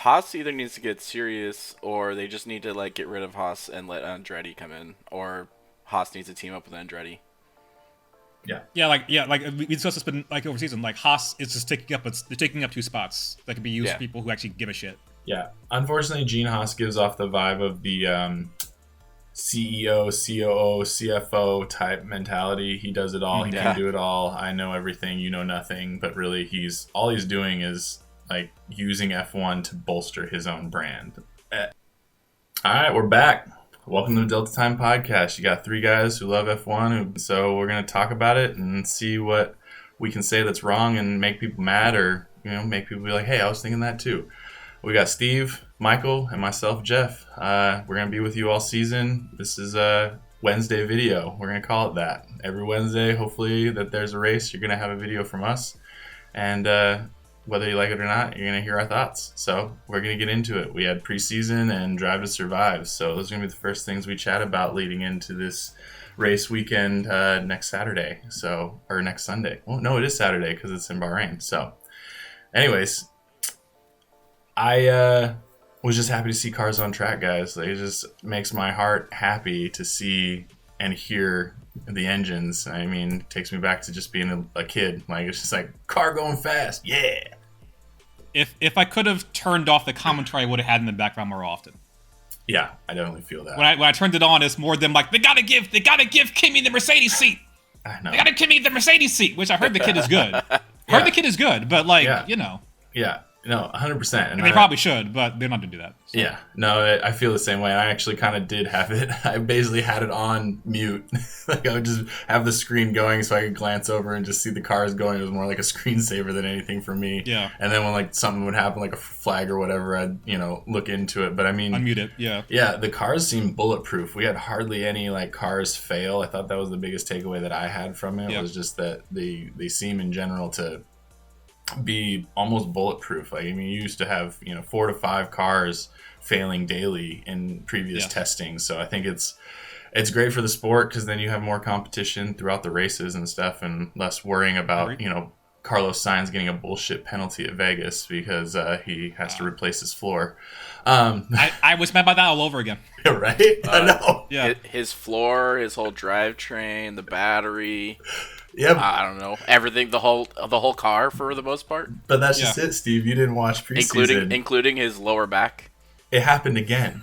Haas either needs to get serious, or they just need to like get rid of Haas and let Andretti come in, or Haas needs to team up with Andretti. Like we discussed this, been like over season. Like Haas is just they're taking up 2 spots that could be used for people who actually give a shit. Yeah, unfortunately, Gene Haas gives off the vibe of the CEO, COO, CFO type mentality. He does it all. He can do it all. I know everything. You know nothing. But really, he's doing is like using F1 to bolster his own brand. All right, we're back. Welcome to the Delta Time Podcast. You got 3 guys who love F1, so we're going to talk about it and see what we can say that's wrong and make people mad, or make people be like, hey, I was thinking that too. We got Steve, Michael, and myself, Jeff. We're going to be with you all season. This is a Wednesday video. We're going to call it that. Every Wednesday, hopefully, that there's a race, you're going to have a video from us. And whether you like it or not, you're going to hear our thoughts. So we're going to get into it. We had preseason and Drive to Survive. So those are going to be the first things we chat about leading into this race weekend next Saturday. Or next Sunday. Well, no, it is Saturday because it's in Bahrain. So anyways, I was just happy to see cars on track, guys. Like, it just makes my heart happy to see and hear the engines. I mean, it takes me back to just being a kid. Like, it's just like, car going fast, yeah. If I could have turned off the commentary, I would have had in the background more often. Yeah, I definitely feel that. When I turned it on, it's more them like, they gotta give Kimmy the Mercedes seat. I know. They gotta give Kimmy the Mercedes seat, which I heard the kid is good. The kid is good, but Yeah. No, 100%. And they probably should, but they're not going to do that. So. Yeah. No, I feel the same way. I actually kind of did have it. I basically had it on mute. Like, I would just have the screen going so I could glance over and just see the cars going. It was more like a screensaver than anything for me. Yeah. And then when, like, something would happen, like a flag or whatever, I'd, look into it. But, I mean... Unmute it, yeah. Yeah, the cars seem bulletproof. We had hardly any, like, cars fail. I thought that was the biggest takeaway that I had from it, was just that they seem, in general, to be almost bulletproof. Like, I mean, you used to have 4 to 5 cars failing daily in previous testing, so I think it's great for the sport because then you have more competition throughout the races and stuff, and less worrying about Carlos Sainz getting a bullshit penalty at Vegas because he has to replace his floor. I was mad about that all over again. Right? I know. Yeah, his floor, his whole drivetrain, the battery. Yep. I don't know, everything, the whole car for the most part. But that's just it, Steve. You didn't watch preseason, including his lower back. It happened again.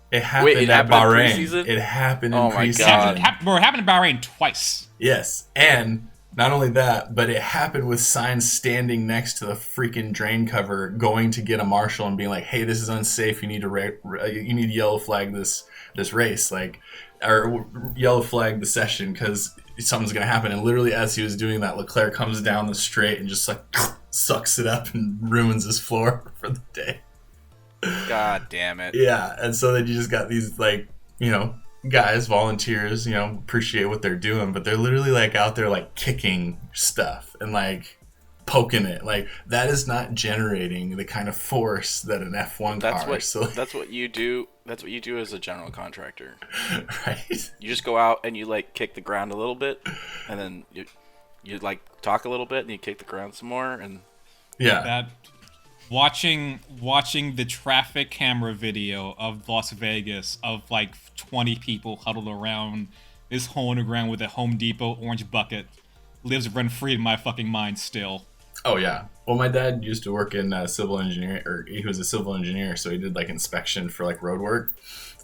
It happened at Bahrain. It happened in preseason. It happened in Bahrain twice. Yes, and not only that, but it happened with Sainz standing next to the freaking drain cover, going to get a marshal and being like, "Hey, this is unsafe. You need to yellow flag this race, or yellow flag the session because something's gonna happen." And literally, as he was doing that, Leclerc comes down the straight and just like sucks it up and ruins his floor for the day. God damn it. Yeah, and so then you just got these guys, volunteers, appreciate what they're doing, but they're literally out there kicking stuff and poking it. That is not generating the kind of force that an F1 car. That's what you do. That's what you do as a general contractor. Right. You just go out and you kick the ground a little bit, and then you talk a little bit, and you kick the ground some more, and that. Watching the traffic camera video of Las Vegas of 20 people huddled around this hole in the ground with a Home Depot orange bucket lives rent free in my fucking mind still. Oh yeah. Well, my dad used to work in civil engineering, or he was a civil engineer, so he did inspection for road work.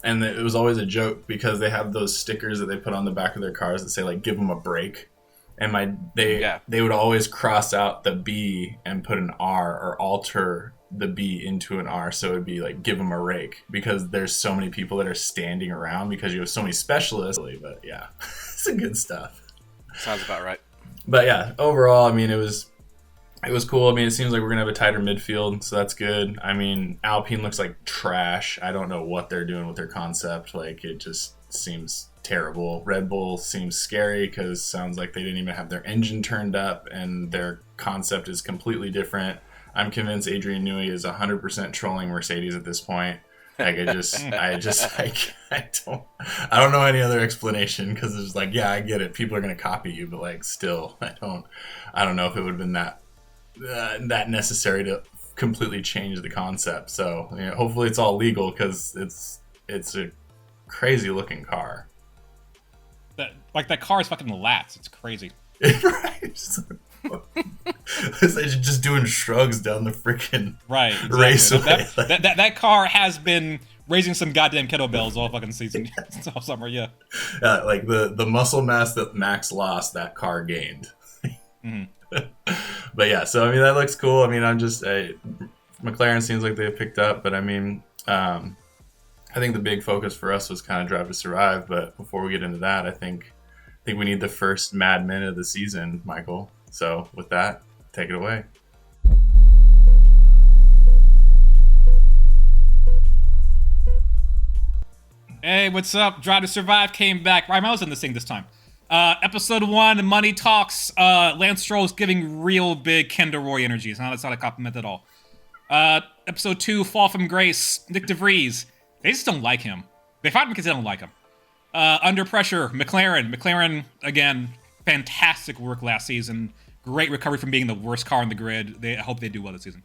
And it was always a joke because they have those stickers that they put on the back of their cars that say give them a break. And they would always cross out the B and put an R, or alter the B into an R, so it would be give them a rake, because there's so many people that are standing around because you have so many specialists. But yeah, it's good stuff. Sounds about right. But yeah, overall, I mean, it was cool. I mean, it seems like we're gonna have a tighter midfield, so that's good. I mean, Alpine looks like trash. I don't know what they're doing with their concept. It just seems terrible. Red Bull seems scary because sounds like they didn't even have their engine turned up, and their concept is completely different. I'm convinced Adrian Newey is 100% trolling Mercedes at this point. I don't know any other explanation, because it's I get it. People are gonna copy you, but still, I don't know if it would have been that necessary to completely changed the concept. So hopefully it's all legal because it's a crazy looking car. That car is fucking lats. It's crazy. Right. It's like just doing shrugs down the freaking exactly. raceway. That car has been raising some goddamn kettlebells all fucking season, all summer. Yeah. Like the muscle mass that Max lost, that car gained. But yeah, so I mean that looks cool. I mean, McLaren seems like they've picked up, but I mean, I think the big focus for us was kind of Drive to Survive. But before we get into that, I think we need the first Mad Men of the season, Michael. So with that, take it away. Hey, what's up? Drive to Survive came back. I was in this thing this time. Episode 1, Money Talks. Lance Stroll's giving real big Kendall Roy energies. That's not a compliment at all. Episode 2, Fall from Grace. Nick DeVries. They just don't like him. They fired him because they don't like him. Under Pressure, McLaren. McLaren, again, fantastic work last season. Great recovery from being the worst car on the grid. I hope they do well this season.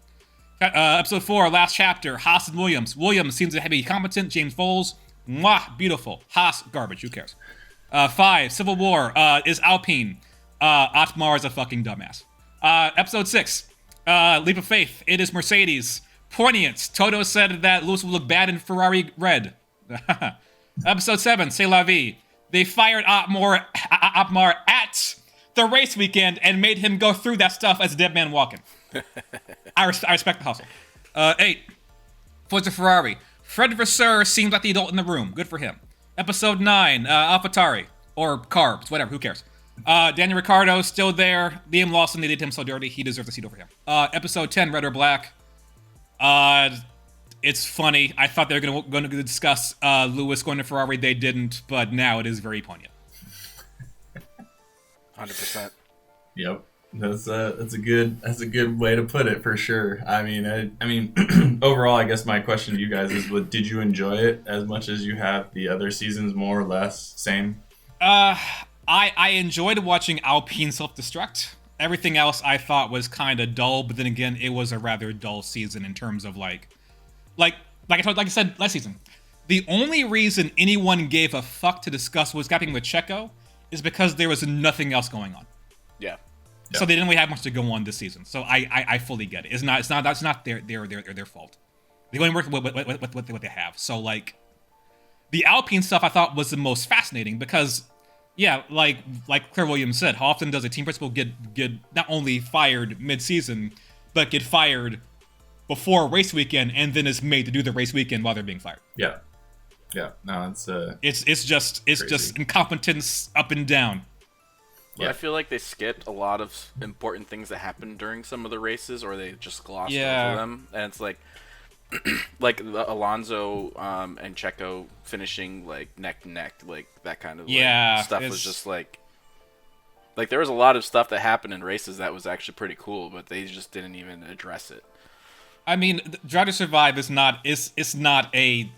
Episode 4, Last Chapter. Haas and Williams. Williams seems to be competent. James Bowles. Mwah, beautiful. Haas, garbage. Who cares? 5, Civil War. Is Alpine. Otmar is a fucking dumbass. Episode 6, Leap of Faith. It is Mercedes. Poignant. Toto said that Lewis will look bad in Ferrari red. Episode 7, C'est la vie. They fired Otmar at the race weekend and made him go through that stuff as a dead man walking. I respect the hustle. 8, Forza Ferrari. Fred Vasseur seems like the adult in the room. Good for him. Episode 9, AlphaTauri. Or Carbs, whatever, who cares? Daniel Ricciardo still there. Liam Lawson, they did him so dirty. He deserves a seat over him. Episode 10, Red or Black. It's funny. I thought they were going to discuss Lewis going to Ferrari. They didn't, but now it is very poignant. 100%. Yep, that's a good way to put it for sure. I mean, overall, I guess my question to you guys is: did you enjoy it as much as you have the other seasons? More or less, same. I enjoyed watching Alpine self-destruct. Everything else I thought was kind of dull, but then again, it was a rather dull season in terms of like I said last season. The only reason anyone gave a fuck to discuss what was happening with Checo is because there was nothing else going on. Yeah. So they didn't really have much to go on this season. So I fully get it. That's not their fault. They go and work with what they have. So like the Alpine stuff I thought was the most fascinating because yeah, like Claire Williams said, how often does a team principal get not only fired mid-season, but get fired before a race weekend and then is made to do the race weekend while they're being fired? Yeah. No, it's just incompetence up and down. Yeah, I feel like they skipped a lot of important things that happened during some of the races, or they just glossed over them. And it's like the Alonso and Checo finishing like neck to neck, like that kind of stuff was just like there was a lot of stuff that happened in races that was actually pretty cool, but they just didn't even address it. I mean, Drive to Survive is not a.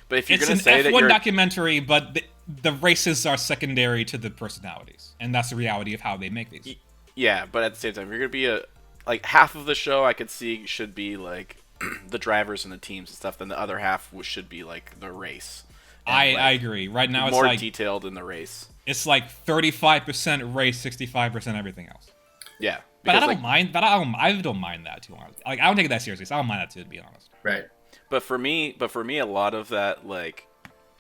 But if you're it's gonna an say F1 that you're documentary, but the races are secondary to the personalities, and that's the reality of how they make these. Yeah, but at the same time, if you're gonna be half of the show, I could see should be like the drivers and the teams and stuff. Then the other half should be like the race. And, I agree. Right now, it's more like detailed in the race. It's like 35% race, 65% everything else. Yeah, but I don't mind. But I don't mind that too. Like I don't take it that seriously. So I don't mind that too, to be honest. Right. But for me, a lot of that, like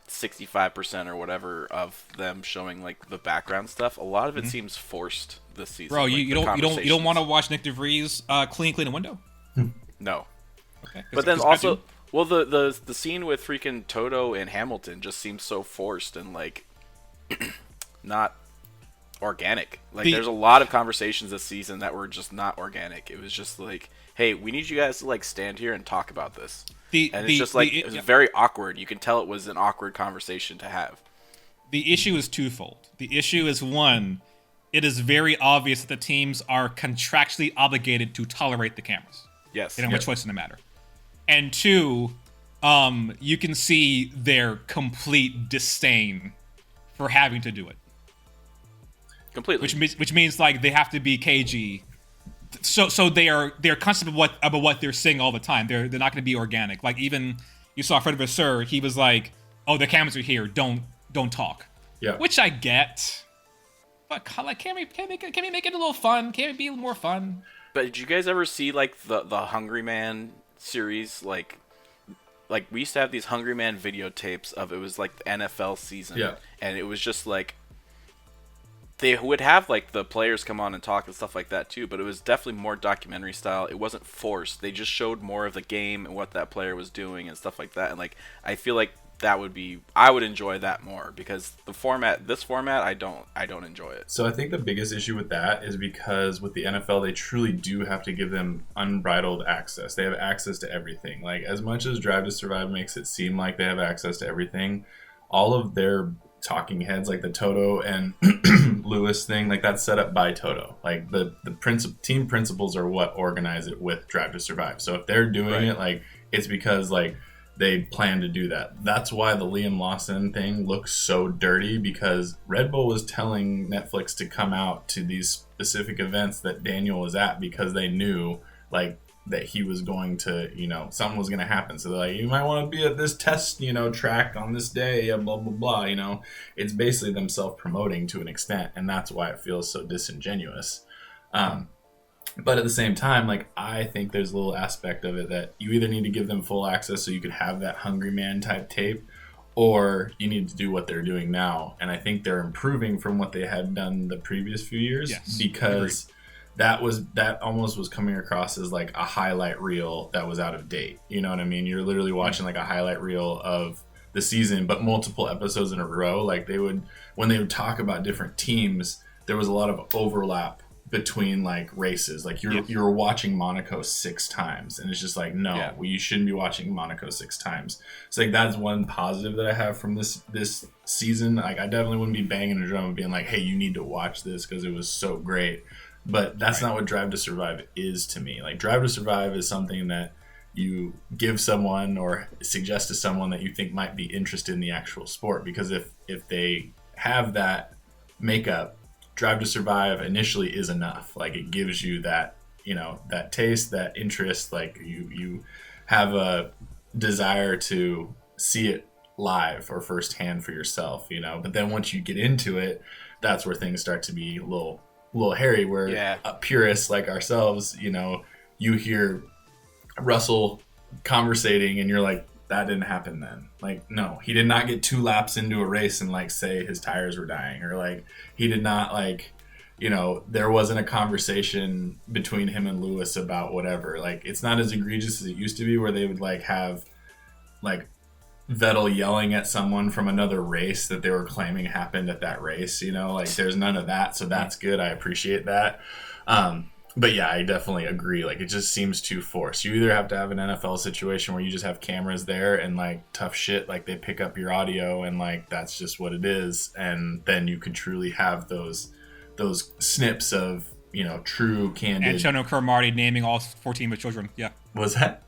65% or whatever of them showing like the background stuff, a lot of it seems forced this season. Bro, like, you don't want to watch Nick DeVries clean a window? No. Okay. But then also, well, the scene with freaking Toto and Hamilton just seems so forced and like not organic. Like there's a lot of conversations this season that were just not organic. It was just like, hey, we need you guys to like stand here and talk about this. It was very awkward. You can tell it was an awkward conversation to have. The issue is twofold. The issue is, one, it is very obvious that the teams are contractually obligated to tolerate the cameras. Yes. They don't have a choice in the matter. And two, you can see their complete disdain for having to do it. Completely. Which means like they have to be cagey So they're conscious about what they're saying all the time. They're not going to be organic. Like even you saw Fred Vasseur, he was like, "Oh, the cameras are here. Don't talk." Yeah. Which I get, but like, can we make it a little fun? Can it be a little more fun? But did you guys ever see like the Hungry Man series? Like we used to have these Hungry Man videotapes of, it was like the NFL season, Yeah. and it was just like they would have like the players come on and talk and stuff like that too, but it was definitely more documentary style. It wasn't forced. They just showed more of the game and what that player was doing and stuff like that. And like I feel like I would enjoy that more, because this format I don't enjoy it. So I think the biggest issue with that is because with the NFL, they truly do have to give them unbridled access. They have access to everything. Like, as much as Drive to Survive makes it seem like they have access to everything, all of their talking heads, like the Toto and Lewis thing, like that's set up by Toto. Like the team principals are what organize it with Drive to Survive. So if they're doing it, like it's because like they plan to do that. That's why the Liam Lawson thing looks so dirty, because Red Bull was telling Netflix to come out to these specific events that Daniel was at, because they knew like that he was going to, something was going to happen. So they're like, you might want to be at this test, track on this day, blah, blah, blah, It's basically them self-promoting to an extent, and that's why it feels so disingenuous. But at the same time, like, I think there's a little aspect of it that you either need to give them full access so you could have that Hungry Man type tape, or you need to do what they're doing now. And I think they're improving from what they had done the previous few years, because that almost was coming across as like a highlight reel that was out of date. You know what I mean? You're literally watching like a highlight reel of the season, but multiple episodes in a row. Like when they would talk about different teams, there was a lot of overlap between like races. Like you're watching Monaco 6 times, and it's just like, no, you shouldn't be watching Monaco 6 times. So like that's one positive that I have from this season. Like I definitely wouldn't be banging a drum and being like, hey, you need to watch this because it was so great. But that's not what Drive to Survive is to me. Like Drive to Survive is something that you give someone or suggest to someone that you think might be interested in the actual sport, because if they have that makeup, Drive to Survive initially is enough. Like it gives you that, that taste, that interest, like you have a desire to see it live or firsthand for yourself, But then once you get into it, that's where things start to be a little hairy, where purists like ourselves, you hear Russell conversating and you're like, that didn't happen then. Like, no, he did not get 2 laps into a race and like say his tires were dying, or like he did not like, there wasn't a conversation between him and Lewis about whatever. Like, it's not as egregious as it used to be, where they would like have like Vettel yelling at someone from another race that they were claiming happened at that race, like there's none of that. So that's good. I appreciate that. But yeah, I definitely agree. Like, it just seems too forced. You either have to have an NFL situation where you just have cameras there and like tough shit, like they pick up your audio and like that's just what it is. And then you could truly have those snips of, true candid. Antonio Cromartie naming all 14 of his children. Yeah. Was that?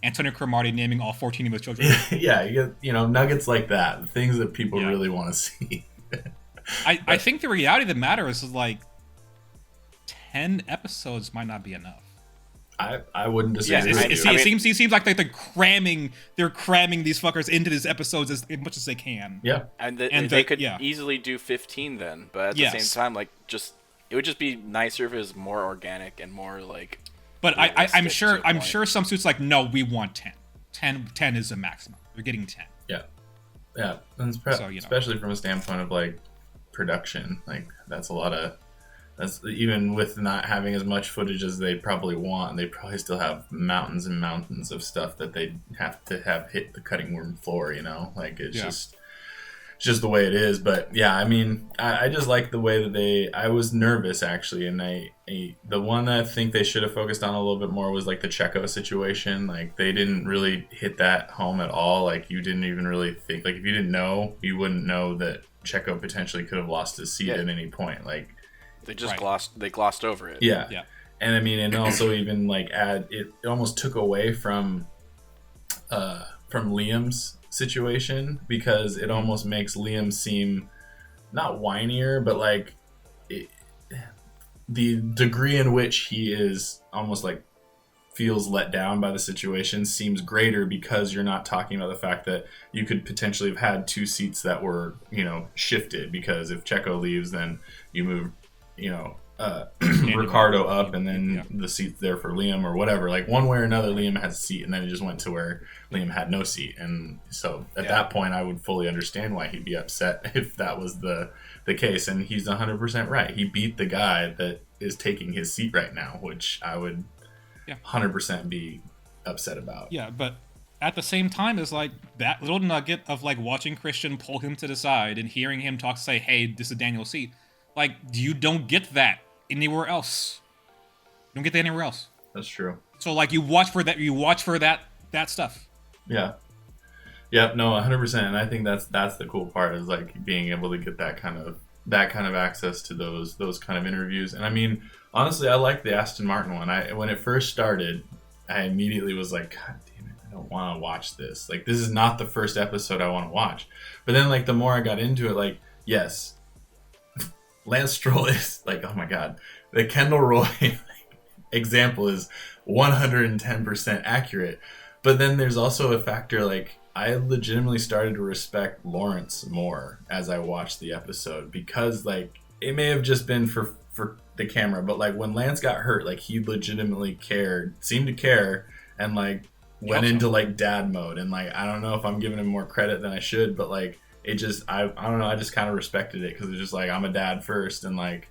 Antonio Cromartie naming all 14 of his children. Yeah, you get, nuggets like that, things that people really want to see. I think the reality of the matter is like 10 episodes might not be enough. I wouldn't disagree. Yeah, it seems like they're cramming these fuckers into these episodes as much as they can. Yeah, and they could easily do 15 then, but at the same time, like it would just be nicer if it was more organic and more like. But I'm sure some suits like, no, we want 10. 10 is the maximum. We're getting 10. Yeah, and especially from a standpoint of like production, like that's even with not having as much footage as they probably want, they probably still have mountains and mountains of stuff that they have to have hit the cutting room floor, like it's just the way it is. But yeah, I mean, I just like the way that I was nervous actually, and the one that I think they should have focused on a little bit more was like the Checo situation. Like they didn't really hit that home at all. Like you didn't even really think, like if you didn't know, you wouldn't know that Checo potentially could have lost his seat at any point. Like they just glossed over it. Yeah. And I mean, and also even like it almost took away from Liam's situation, because it almost makes Liam seem not whinier, but like the degree in which he is almost like feels let down by the situation seems greater because you're not talking about the fact that you could potentially have had two seats that were, shifted, because if Checo leaves, then you move, Ricardo up, and then the seat's there for Liam or whatever. Like one way or another, Liam has a seat, and then it just went to where Liam had no seat. And so at that point, I would fully understand why he'd be upset if that was the case. And he's 100% right. He beat the guy that is taking his seat right now, which I would 100% be upset about. Yeah, but at the same time, is like that little nugget of like watching Christian pull him to the side and hearing him talk, say, "Hey, this is Daniel's seat." Like, you don't get that anywhere else. You don't get that anywhere else. That's true. So like, you watch for that. You watch for that stuff. Yeah. Yep. No, 100%. And I think that's the cool part, is like being able to get that kind of access to those kind of interviews. And I mean, honestly, I like the Aston Martin one. When it first started, I immediately was like, God damn it, I don't want to watch this. Like, this is not the first episode I want to watch. But then, like, the more I got into it, like, yes, Lance Stroll is like, oh my God, the Kendall Roy example is 110% accurate. But then there's also a factor, like, I legitimately started to respect Lawrence more as I watched the episode, because, like, it may have just been for the camera, but like when Lance got hurt, like he legitimately seemed to care, and like went into like dad mode. And like, I don't know if I'm giving him more credit than I should, but like it just, I don't know, I just kind of respected it, because it's just like, I'm a dad first, and like,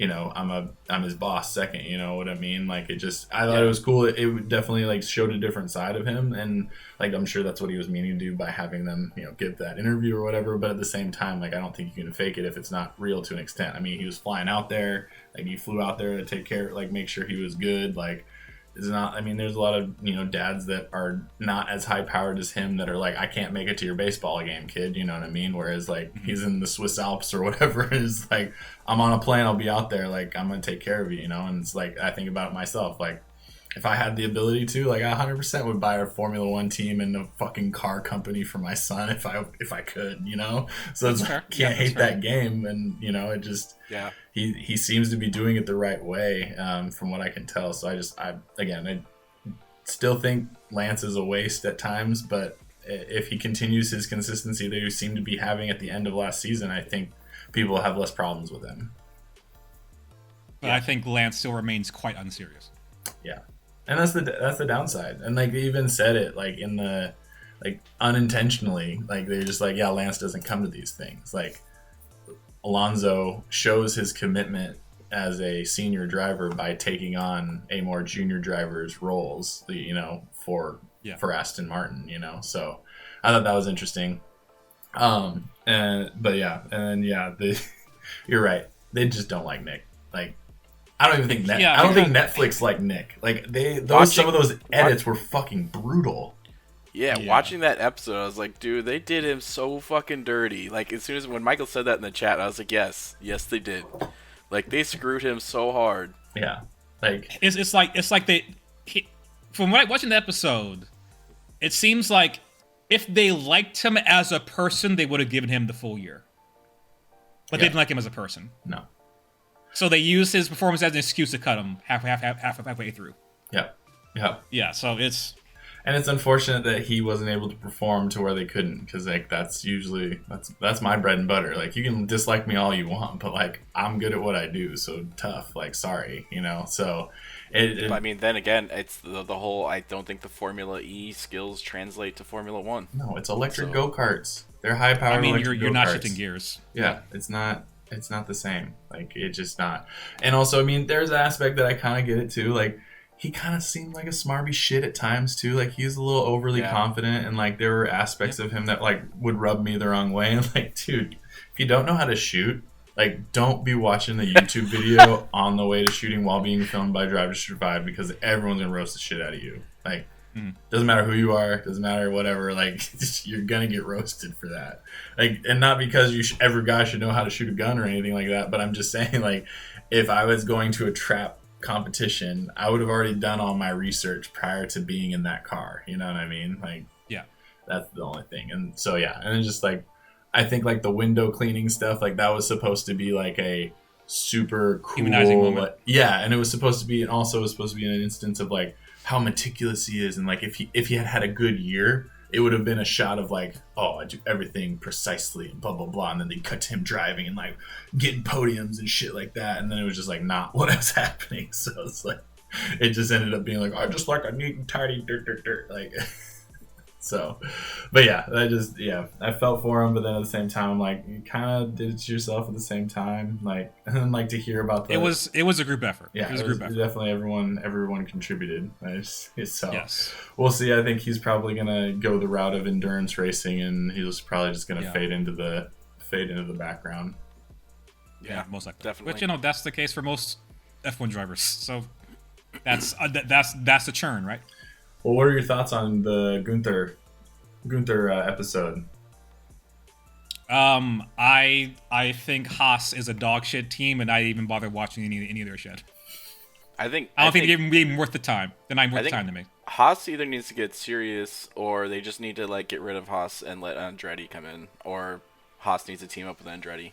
I'm his boss second, you know what I mean? Like, it just, I thought it was cool. It definitely like showed a different side of him, and like, I'm sure that's what he was meaning to do by having them, give that interview or whatever. But at the same time, like, I don't think you can fake it if it's not real to an extent. I mean, he was flying out there, like he flew out there to take care, like make sure he was good. Like, it's not, I mean, there's a lot of, dads that are not as high powered as him that are like, I can't make it to your baseball game, kid. You know what I mean? Whereas like he's in the Swiss Alps or whatever, and it's like, I'm on a plane, I'll be out there, like I'm going to take care of you, And it's like, I think about it myself. Like, if I had the ability to, like, I 100% would buy a Formula One team and a fucking car company for my son if I could, So it's like, can't hate that game, and it just he seems to be doing it the right way, from what I can tell. So I still think Lance is a waste at times, but if he continues his consistency that he seemed to be having at the end of last season, I think people have less problems with him. But I think Lance still remains quite unserious. Yeah. And that's the downside. And like they even said it like in the unintentionally, like they're just like, yeah, Lance doesn't come to these things. Like Alonso shows his commitment as a senior driver by taking on a more junior driver's roles, for Aston Martin, So I thought that was interesting. You're right. They just don't like Nick. Like, I don't even think I don't think Netflix like Nick. Like some of those edits were fucking brutal. Yeah, watching that episode, I was like, dude, they did him so fucking dirty. Like, as soon as when Michael said that in the chat, I was like, yes, they did. Like, they screwed him so hard. Yeah, like it's like from watching the episode, it seems like if they liked him as a person, they would have given him the full year. But they didn't like him as a person. No. So they used his performance as an excuse to cut him halfway through. Yeah. So it's unfortunate that he wasn't able to perform to where they couldn't, because like that's my bread and butter. Like, you can dislike me all you want, but like I'm good at what I do. So tough. Like, sorry, So I mean, then again, it's the whole. I don't think the Formula E skills translate to Formula One. No, it's electric go-karts. They're high powered. I mean, you're go-karts. not shifting gears. Yeah, it's not. It's not the same. Like, it's just not. And also, I mean, there's an aspect that I kind of get it too. Like, he kind of seemed like a smarmy shit at times too. Like, he was a little overly confident, and like there were aspects of him that like would rub me the wrong way. And like, dude, if you don't know how to shoot, like, don't be watching the YouTube video on the way to shooting while being filmed by Drive to Survive, because everyone's gonna roast the shit out of you. Like, doesn't matter who you are, doesn't matter whatever. Like, you're gonna get roasted for that. Like, and not because every guy should know how to shoot a gun or anything like that. But I'm just saying, like, if I was going to a trap competition, I would have already done all my research prior to being in that car. You know what I mean? Like, that's the only thing. And so and it's just like, I think like the window cleaning stuff, like that was supposed to be like a super humanizing cool. moment. Yeah, and it was supposed to be, and also it was supposed to be an instance of like how meticulous he is, and like if he had a good year, it would have been a shot of like, oh, I do everything precisely and blah blah blah, and then they cut to him driving and like getting podiums and shit like that, and then it was just like not what was happening. So it's like it just ended up being like, I just like a neat and tidy dirt like. So, but yeah, I felt for him, but then at the same time, I'm like, you kind of did it to yourself at the same time, like, and like to hear about the. It was a group effort. Yeah, it was a group effort. Definitely everyone contributed. So yes, we'll see. I think he's probably gonna go the route of endurance racing, and he's probably just gonna fade into the background. Yeah, most likely. Definitely. But that's the case for most F1 drivers. So that's the churn, right? Well, what are your thoughts on the Gunther episode? I think Haas is a dog shit team, and I didn't even bother watching any of their shit. I don't think they're even worth the time. They're not worth the time to me. Haas either needs to get serious, or they just need to like get rid of Haas and let Andretti come in, or Haas needs to team up with Andretti.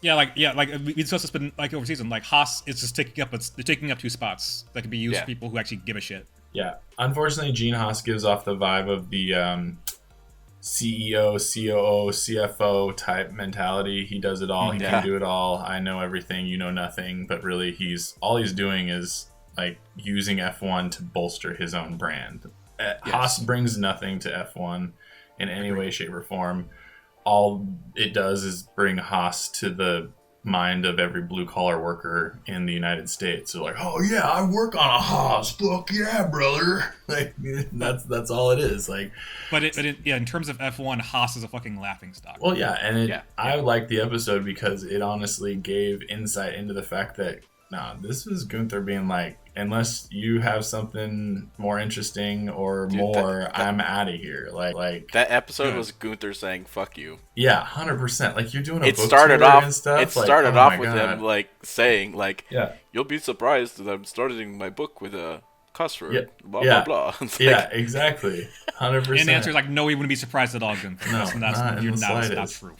Like we discussed this, but like over season, like Haas is just they're taking up 2 spots that could be used for people who actually give a shit. Yeah, unfortunately, Gene Haas gives off the vibe of the CEO, COO, CFO type mentality. He does it all. He can do it all. I know everything. You know nothing. But really, he's doing is like using F1 to bolster his own brand. Haas brings nothing to F1 in any way, shape, or form. All it does is bring Haas to the mind of every blue collar worker in the United States. So like, oh yeah, I work on a Haas. Fuck yeah, brother. Like that's all it is. Like, but in terms of F1, Haas is a fucking laughing stock. Well, yeah, and I liked the episode because it honestly gave insight into the fact that this is Gunther being like, unless you have something more interesting or more, I'm out of here. Like that episode was Gunther saying "fuck you." Yeah, 100%. Like you're doing a it book started tour off. and stuff. It started off with him like saying like, yeah, you'll be surprised that I'm starting my book with a cuss word. Yeah. Blah blah. Yeah, exactly. 100%. And the answer is like, no, he wouldn't be surprised at all, Gunther. No, that's not true.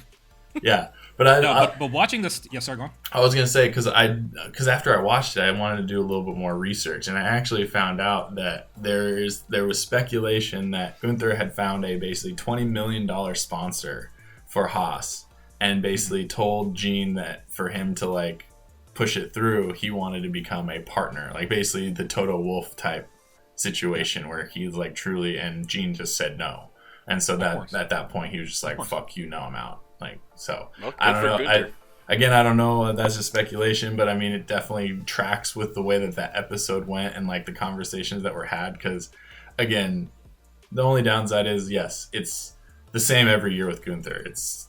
Yeah. But but watching this, sorry, go on. I was gonna say because after I watched it, I wanted to do a little bit more research, and I actually found out that there was speculation that Gunther had found a basically $20 million sponsor for Haas, and basically told Gene that for him to like push it through, he wanted to become a partner, like basically the Toto Wolff type situation where he's like truly, and Gene just said no, and so that at that point he was just like, fuck you, no, I'm out. Like, so I don't know. I don't know. That's just speculation, but I mean, it definitely tracks with the way that episode went and like the conversations that were had. Because again, the only downside is yes, it's the same every year with Gunther. It's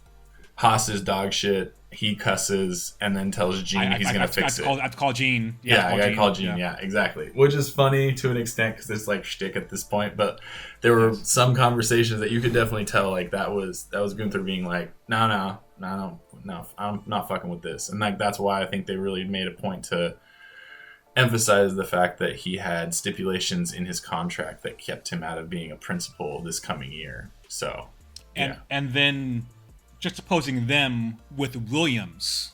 Haas's dog shit. He cusses and then tells Gene he's gonna fix it. I have to call Gene. Yeah, I gotta call Gene. Yeah, exactly. Which is funny to an extent because it's like shtick at this point. But there were some conversations that you could definitely tell like that was Gunther being like, no, I'm not fucking with this. And like that's why I think they really made a point to emphasize the fact that he had stipulations in his contract that kept him out of being a principal this coming year. So and then just opposing them with Williams,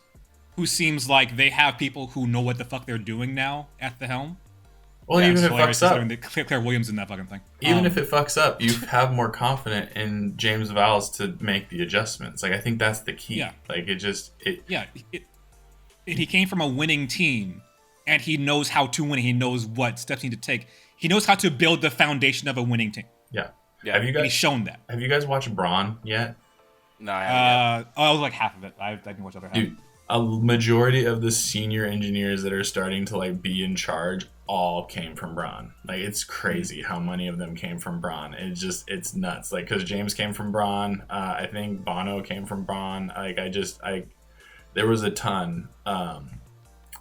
who seems like they have people who know what the fuck they're doing now at the helm. Well, even if it fucks up, Claire Williams in that fucking thing. Even if it fucks up, you have more confident in James Vowles to make the adjustments. Like I think that's the key. Yeah. Like he came from a winning team, and he knows how to win. He knows what steps he need to take. He knows how to build the foundation of a winning team. Yeah. Have you guys? And he's shown that. Have you guys watched Braun yet? No, I haven't. I was like half of it. I didn't watch the other half. Dude, a majority of the senior engineers that are starting to like be in charge all came from Braun. Like it's crazy how many of them came from Braun. It's nuts. Like because James came from Braun. I think Bono came from Braun. Like there was a ton.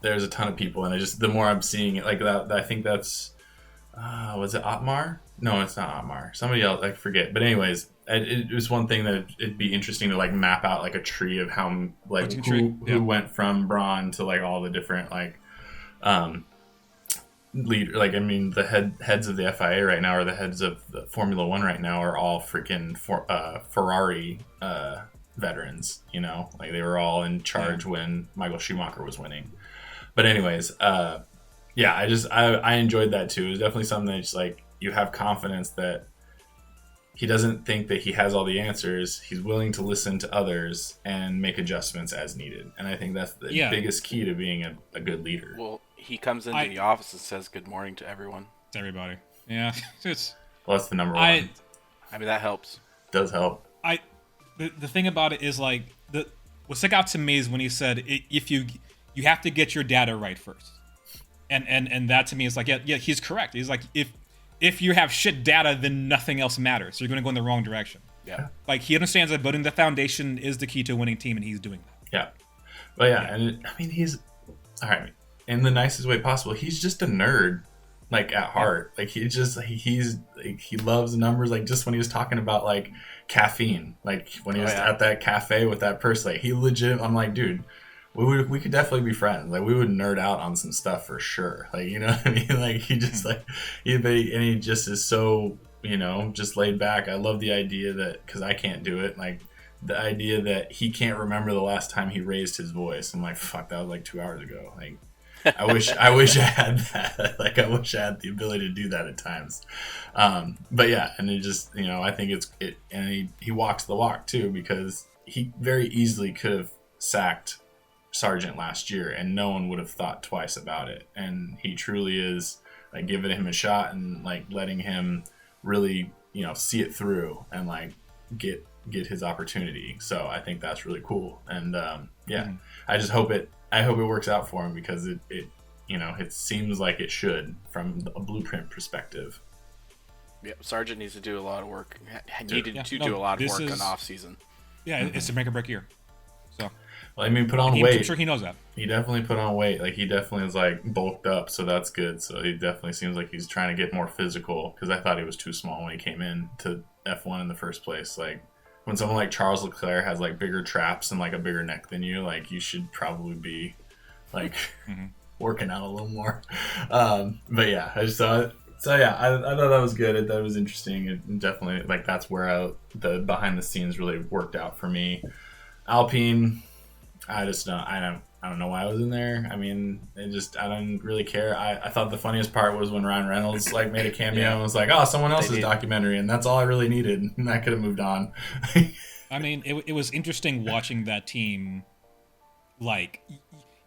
There's a ton of people, and the more I'm seeing it, like that, I think that's was it Otmar? No, it's not Otmar. Somebody else, I forget. But anyways, it was one thing that it'd be interesting to like map out like a tree of how like who went from Braun to like all the different like leader. Like I mean, the heads of the FIA right now, or the heads of the Formula One right now, are all freaking Ferrari veterans, you know, like they were all in charge when Michael Schumacher was winning. But anyways, yeah, I enjoyed that too. It was definitely something that's like you have confidence that he doesn't think that he has all the answers. He's willing to listen to others and make adjustments as needed. And I think that's the biggest key to being a good leader. Well, he comes into the office and says good morning to everyone. To everybody. Yeah. Well, that's the number one. I mean, that helps. It does help. The thing about it is like what stuck out to me is when he said if you have to get your data right first. And that to me is like, yeah, he's correct. He's like, if you have shit data, then nothing else matters. So you're going to go in the wrong direction. Yeah. Like, he understands that building the foundation is the key to a winning team, and he's doing that. Yeah. But yeah, and I mean, he's, all right, in the nicest way possible, he's just a nerd, like, at heart. Like, he loves numbers. Like, just when he was talking about, like, caffeine, like, when he was at that cafe with that person, like, he legit, I'm like, dude, we could definitely be friends. Like, we would nerd out on some stuff for sure. Like, you know what I mean? Like, he just like, he just is so, you know, just laid back. I love the idea that, because I can't do it, like the idea that he can't remember the last time he raised his voice. I'm like, fuck, that was like 2 hours ago. Like, I wish I had that. Like, I wish I had the ability to do that at times. But yeah, and it just, you know, I think and he walks the walk too, because he very easily could have sacked Sargent last year and no one would have thought twice about it. And he truly is like giving him a shot and like letting him really, you know, see it through and like get his opportunity. So I think that's really cool. And I just hope it works out for him, because it you know, it seems like it should from a blueprint perspective. Yeah, Sargent needs to do a lot of work. Do a lot of work in off season. Yeah, it's a make or break year. So, well, I mean, put on weight. I'm sure he knows that. He definitely put on weight. Like, he definitely is like bulked up, so that's good. So he definitely seems like he's trying to get more physical, because I thought he was too small when he came in to F1 in the first place. Like, when someone like Charles Leclerc has like bigger traps and like a bigger neck than you, like, you should probably be like working out a little more. But yeah, I just saw it. So yeah, I thought that was good. That was interesting. It definitely, like, that's where the behind the scenes really worked out for me. Alpine, I don't know why I was in there. I mean, I don't really care. I thought the funniest part was when Ryan Reynolds like made a cameo and was like, oh, someone else's documentary, and that's all I really needed. And I could have moved on. I mean, it was interesting watching that team. Like,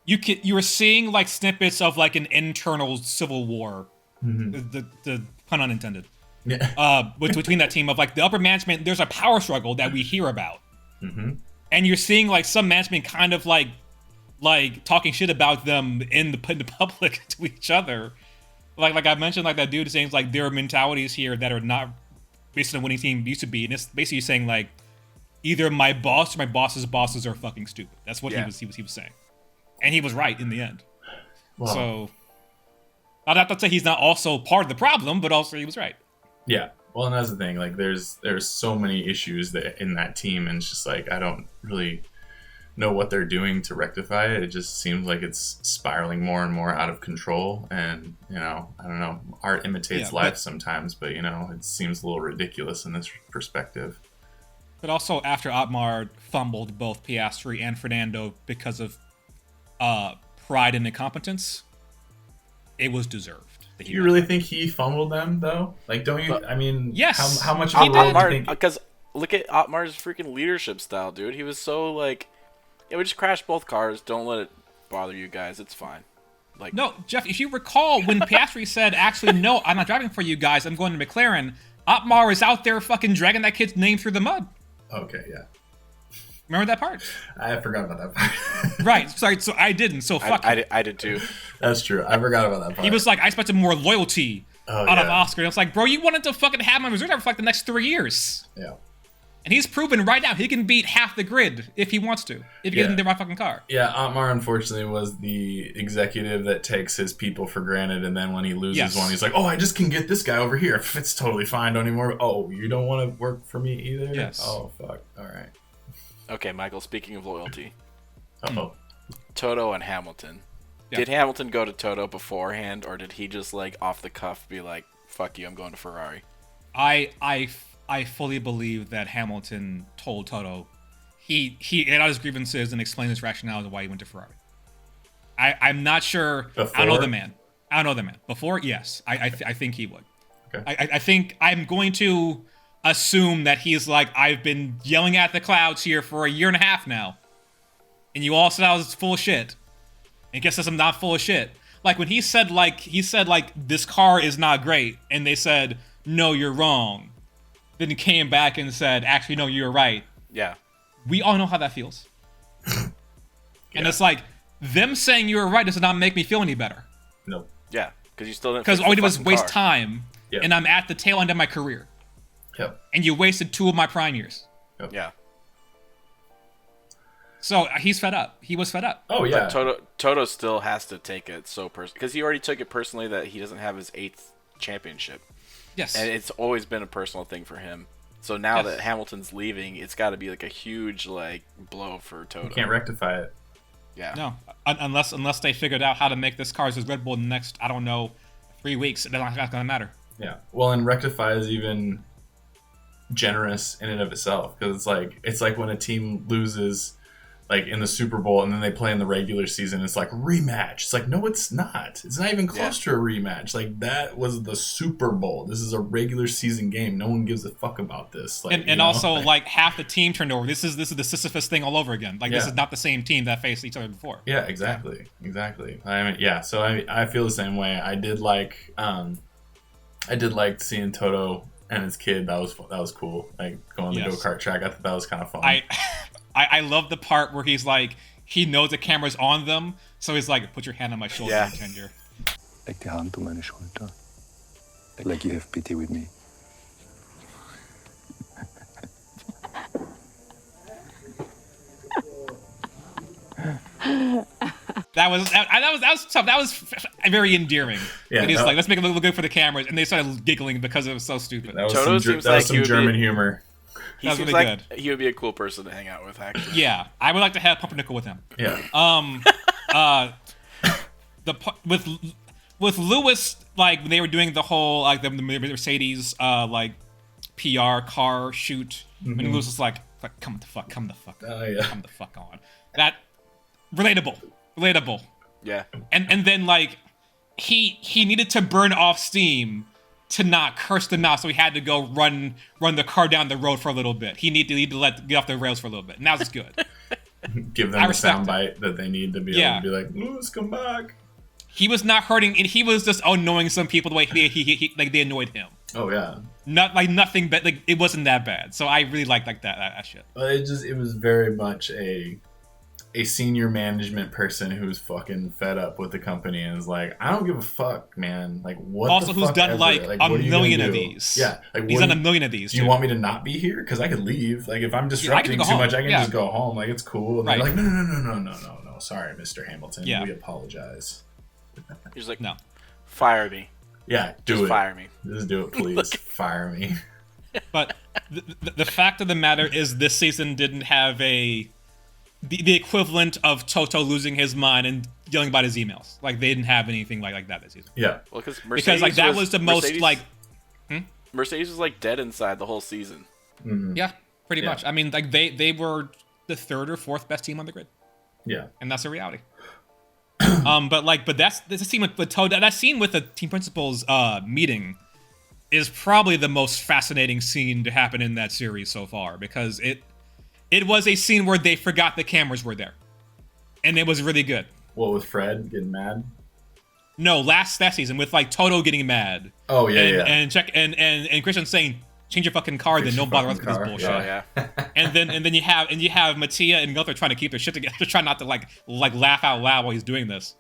you were seeing like snippets of like an internal civil war. The pun unintended. Yeah. Between that team of like the upper management, there's a power struggle that we hear about. And you're seeing like some management kind of like talking shit about them in the public to each other. Like I mentioned, like that dude saying like there are mentalities here that are not based on a winning team used to be, and it's basically saying like either my boss or my boss's bosses are fucking stupid. That's what he was saying, and he was right in the end. Wow. So I'd have to say he's not also part of the problem, but also he was right. Yeah. Well, and that's the thing. Like, there's so many issues in that team, and it's just like I don't really know what they're doing to rectify it. It just seems like it's spiraling more and more out of control. And, you know, I don't know. Art imitates life sometimes, but, you know, it seems a little ridiculous in this perspective. But also, after Otmar fumbled both Piastri and Fernando because of pride and incompetence, it was deserved. Do you really think he fumbled them, though? Like, don't you? I mean, yes. How much of a role do you think? Because look at Otmar's freaking leadership style, dude. He was so like, we just crashed both cars. Don't let it bother you guys. It's fine. Like, no, Jeff. If you recall, when Piastri said, "Actually, no, I'm not driving for you guys. I'm going to McLaren," Otmar is out there fucking dragging that kid's name through the mud. Okay, yeah. Remember that part? I forgot about that part. Right. Sorry. So I didn't. So fuck. I did too. That's true. I forgot about that part. He was like, I expected more loyalty out of Oscar. And it's like, bro, you wanted to fucking have him on reserve for like the next 3 years. Yeah. And he's proven right now he can beat half the grid if he wants to. If he gets in the right fucking car. Yeah, Otmar unfortunately was the executive that takes his people for granted, and then when he loses one, he's like, oh, I just can get this guy over here. It's totally fine. Don't even worry. Oh, you don't want to work for me either? Yes. Oh, fuck. All right. Okay, Michael, speaking of loyalty. Uh-oh. Toto and Hamilton. Yeah. Did Hamilton go to Toto beforehand, or did he just, like, off the cuff be like, fuck you, I'm going to Ferrari? I fully believe that Hamilton told Toto he aired out his grievances and explained his rationale as to why he went to Ferrari. I'm not sure. Before? I don't know the man. Before, yes, I think he would. Okay. I think I'm going to assume that he's like, I've been yelling at the clouds here for a year and a half now, and you all said I was full of shit. And guess I'm not full of shit. Like when he said this car is not great, and they said no, you're wrong. Then he came back and said, actually no, you're right. Yeah. We all know how that feels. And it's like, them saying you were right does not make me feel any better. No. Yeah, because you still didn't. Because all you did was waste car. time, Yep. and I'm at the tail end of my career. Yep. And you wasted 2 of my prime years. Yep. Yeah. So he's fed up. He was fed up. Oh yeah. But Toto still has to take it so personally because he already took it personally that he doesn't have his 8th championship. Yes. And it's always been a personal thing for him. So now that Hamilton's leaving, it's got to be like a huge blow for Toto. You can't rectify it. Yeah. No, unless they figured out how to make this car as Red Bull in the next, 3 weeks. It's not going to matter. Yeah. Well, and rectify is even generous in and of itself because it's like when a team loses like in the Super Bowl and then they play in the regular season, it's like rematch. It's like, no, it's not. It's not even close to a rematch. Like that was the Super Bowl. This is a regular season game. No one gives a fuck about this. And also half the team turned over. This is the Sisyphus thing all over again. This is not the same team that faced each other before. Yeah, exactly. I mean, yeah. So I feel the same way. I did like seeing Toto and his kid. That was cool. Like going on the go-kart track. I thought that was kind of fun. I love the part where he's like, he knows the camera's on them, so he's like, put your hand on my shoulder, Tender. Leg die Hand meine Schulter. Like you have pity with me. That was tough. That was very endearing. Yeah, and he's like, let's make it look good for the cameras, and they started giggling because it was so stupid. That was some German humor. He seems like he would be a cool person to hang out with, actually. Yeah, I would like to have Pumpernickel with him. Yeah. With Lewis, like they were doing the whole the Mercedes PR car shoot, and Lewis was like, come the fuck on. That relatable. Yeah. And then he needed to burn off steam to not curse them out, so he had to go run the car down the road for a little bit. He needed to get off the rails for a little bit, and that was good. Give them the soundbite that they need to be able to be like, Lewis, come back. He was not hurting, and he was just annoying some people the way he they annoyed him. Oh yeah. Not nothing, but it wasn't that bad. So I really liked that shit. It was very much a senior management person who's fucking fed up with the company and is like, I don't give a fuck, man. Like, what? Also, the who's fuck done ever? a million of these? Yeah, he's done a million of these. Do you want me to not be here? Because I could leave. Like, if I'm disrupting too much, I can just go home. Like, it's cool. And they're like, no. Sorry, Mr. Hamilton. Yeah. We apologize. He's like, no, fire me. Yeah, just fire me. Just do it, please. Fire me. But the fact of the matter is, this season didn't have the equivalent of Toto losing his mind and yelling about his emails. Like, they didn't have anything like that this season. Yeah. Well, because that was the most Mercedes was dead inside the whole season. Mm-hmm. Yeah, pretty much. I mean, they were the 3rd or 4th best team on the grid. Yeah. And that's a reality. But that's the scene with Toto. That scene with the team principals meeting is probably the most fascinating scene to happen in that series so far, because it was a scene where they forgot the cameras were there, and it was really good. What, with Fred getting mad? No, that season with Toto getting mad. Oh yeah, and Christian saying, "Change your fucking car, then don't bother us with this bullshit." Oh, yeah. and then you have Mattia and Gunther trying to keep their shit together, try not to laugh out loud while he's doing this.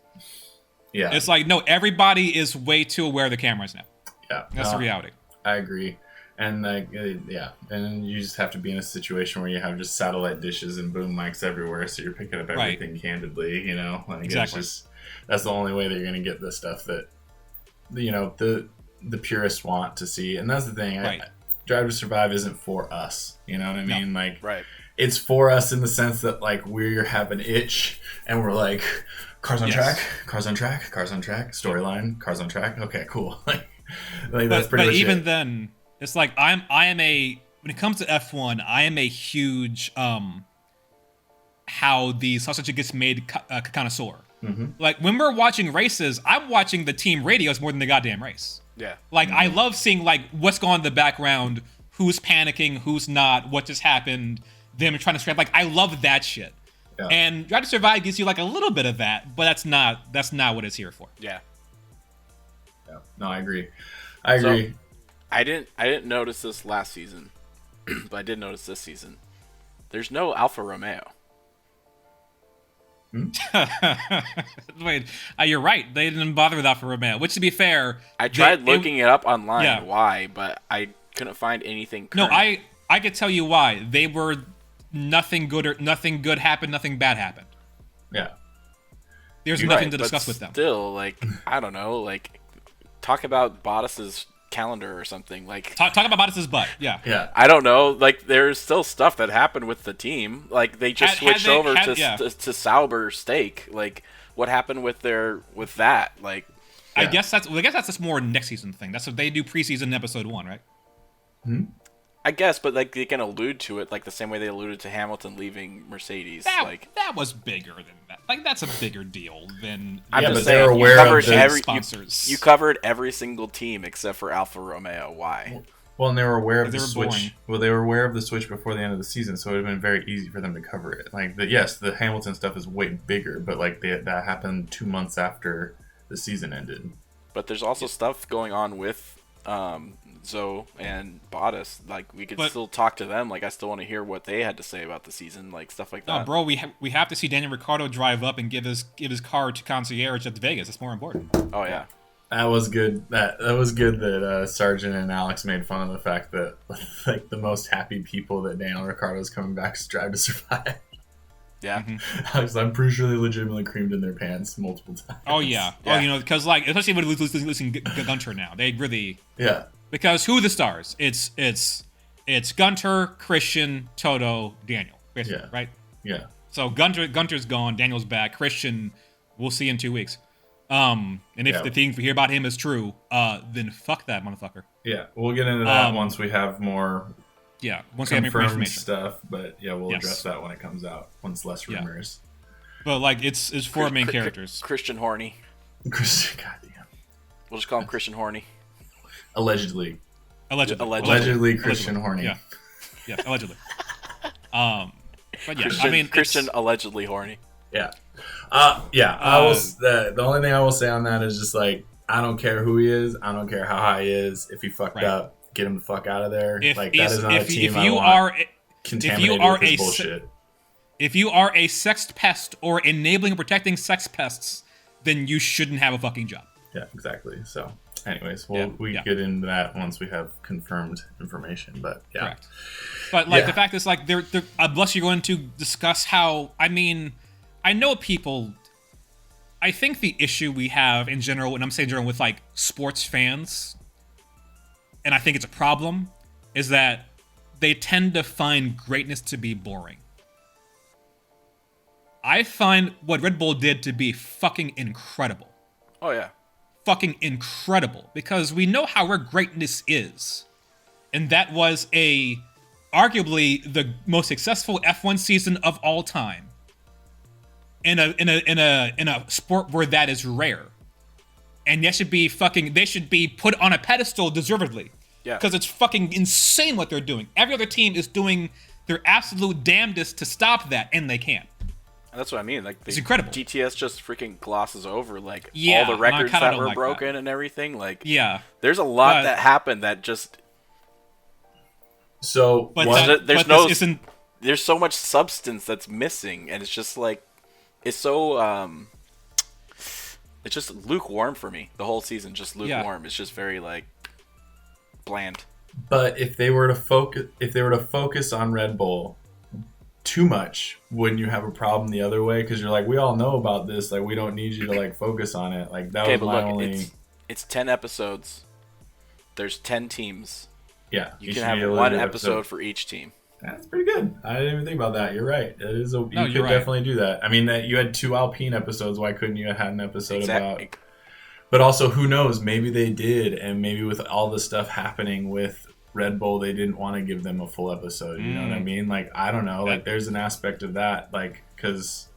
Yeah, it's no, everybody is way too aware of the cameras now. Yeah, that's the reality. I agree. And and you just have to be in a situation where you have just satellite dishes and boom mics everywhere, so you're picking up everything candidly. Exactly. That's the only way that you're going to get the stuff that the purists want to see. And that's the thing. Right. Drive to Survive isn't for us. You know what I mean? No. Right. It's for us in the sense that we have an itch and we're like, cars on track, storyline, cars on track. Okay, cool. That's pretty much it. But even then, it's when it comes to F1, I am a huge how the sausage gets made connoisseur. Like, when we're watching races, I'm watching the team radios more than the goddamn race. Yeah. Like, I love seeing, like, what's going on in the background, who's panicking, who's not, what just happened, them trying to scrap. Like, I love that shit. Yeah. And Drive to Survive gives you, like, a little bit of that, but that's not what it's here for. Yeah. Yeah. No, I agree. I agree. So, I didn't notice this last season, but I did notice this season. There's no Alfa Romeo. Wait, you're right. They didn't bother with Alfa Romeo, which, to be fair... I tried looking it up online, why, but I couldn't find anything current. No, I could tell you why. They were nothing good happened, nothing bad happened. Yeah. There's nothing to discuss with them. Still, like, I don't know, like, talk about Bottas's calendar or something. Like, talk about Bottas's butt. Yeah. Yeah. I don't know. Like, there's still stuff that happened with the team. Like, they just switched over to Sauber steak. Like, what happened with that? Like, yeah. I guess that's just more a next season thing. That's what they do preseason in episode 1, right? I guess, but like they can allude to it like the same way they alluded to Hamilton leaving Mercedes. That was bigger than that. Like, that's a bigger deal than. I'm just saying, they're aware of the sponsors. You covered every single team except for Alfa Romeo. Why? Well, and they were aware of the switch. Boring. Well, they were aware of the switch before the end of the season, so it would have been very easy for them to cover it. Like, yes, the Hamilton stuff is way bigger, but like that happened 2 months after the season ended. But there's also stuff going on with Zoe and Bottas. Like, we could still talk to them. Like, I still want to hear what they had to say about the season, like stuff like that. No, bro, we have to see Daniel Ricciardo drive up and give his car to concierge at Vegas. It's more important. Oh yeah. That was good. That was good that Sargent and Alex made fun of the fact that like the most happy people that Daniel Ricciardo's coming back to Drive to Survive. Yeah. Alex, I'm pretty sure they legitimately creamed in their pants multiple times. Oh yeah. Oh, you know, because like especially when losing Gunter now, they really because who are the stars? It's Gunter, Christian, Toto, Daniel, basically, right? Yeah. So Gunter's gone, Daniel's back, Christian, we'll see in 2 weeks. And if the thing we hear about him is true, then fuck that motherfucker. Yeah, we'll get into that once we have more. Yeah, once we have information stuff, but yeah, we'll address that when it comes out. Once less rumors. But like, it's 4 main characters. Christian Horny. Christian, goddamn. We'll just call him Christian Horny. Allegedly. Christian Horny. Yeah. Yeah, allegedly. But yeah, Christian allegedly horny. Yeah. I was the only thing I will say on that is just like, I don't care who he is. I don't care how high he is. If he fucked up, get him the fuck out of there. That is not a team I want contaminated with this bullshit. If you are a sex pest or enabling and protecting sex pests, then you shouldn't have a fucking job. Yeah, exactly. So, anyways, we get into that once we have confirmed information. But yeah, correct. But like the fact is, like, they're unless you're going to discuss how. I mean, I know people. I think the issue we have in general, and I'm saying general with like sports fans, and I think it's a problem, is that they tend to find greatness to be boring. I find what Red Bull did to be fucking incredible. Oh, yeah. Fucking incredible. Because we know how where greatness is. And that was arguably the most successful F1 season of all time. In a sport where that is rare. And they should be put on a pedestal deservedly. Yeah. Because it's fucking insane what they're doing. Every other team is doing their absolute damnedest to stop that, and they can't. That's what I mean. Like, it's incredible. GTS just freaking glosses over like all the records that were broken and everything. Like, there's a lot that happened that just. So, there's so much substance that's missing, and it's just like, it's so it's just lukewarm for me. The whole season just lukewarm. Yeah. It's just very like bland. But if they were to focus on Red Bull too much, wouldn't you have a problem the other way? Because you're like, we all know about this. Like, we don't need you to like focus on it. Like, that was my only. It's 10 episodes. There's 10 teams. Yeah, you can have one episode for each team. That's pretty good. I didn't even think about that. You're right. It is. You could definitely do that. I mean, that you had 2 Alpine episodes. Why couldn't you have had an episode about? But also, who knows? Maybe they did, and maybe with all the stuff happening with Red Bull, they didn't want to give them a full episode. You know what I mean? Like, I don't know. Like, there's an aspect of that, like, because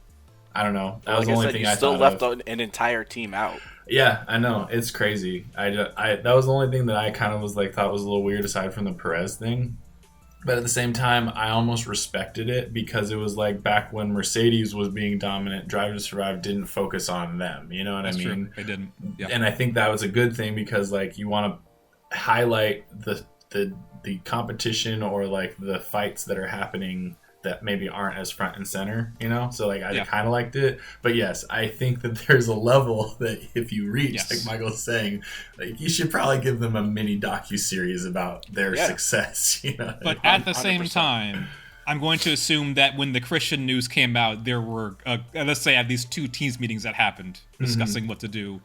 I don't know. That was the only thing I still thought left an entire team out. Yeah, I know. It's crazy. I that was the only thing that I kind of was like thought was a little weird aside from the Perez thing. But at the same time, I almost respected it because it was like back when Mercedes was being dominant, Drive to Survive didn't focus on them. You know what I mean? True. They didn't. Yeah. And I think that was a good thing because like you want to highlight the competition or like the fights that are happening that maybe aren't as front and center, you know? So like I kind of liked it. But yes, I think that there's a level that if you reach, like Michael's saying, like you should probably give them a mini docu-series about their success, you know? But at the same time, I'm going to assume that when the Christian news came out, there were, let's say, at least 2 teams meetings that happened discussing what to do.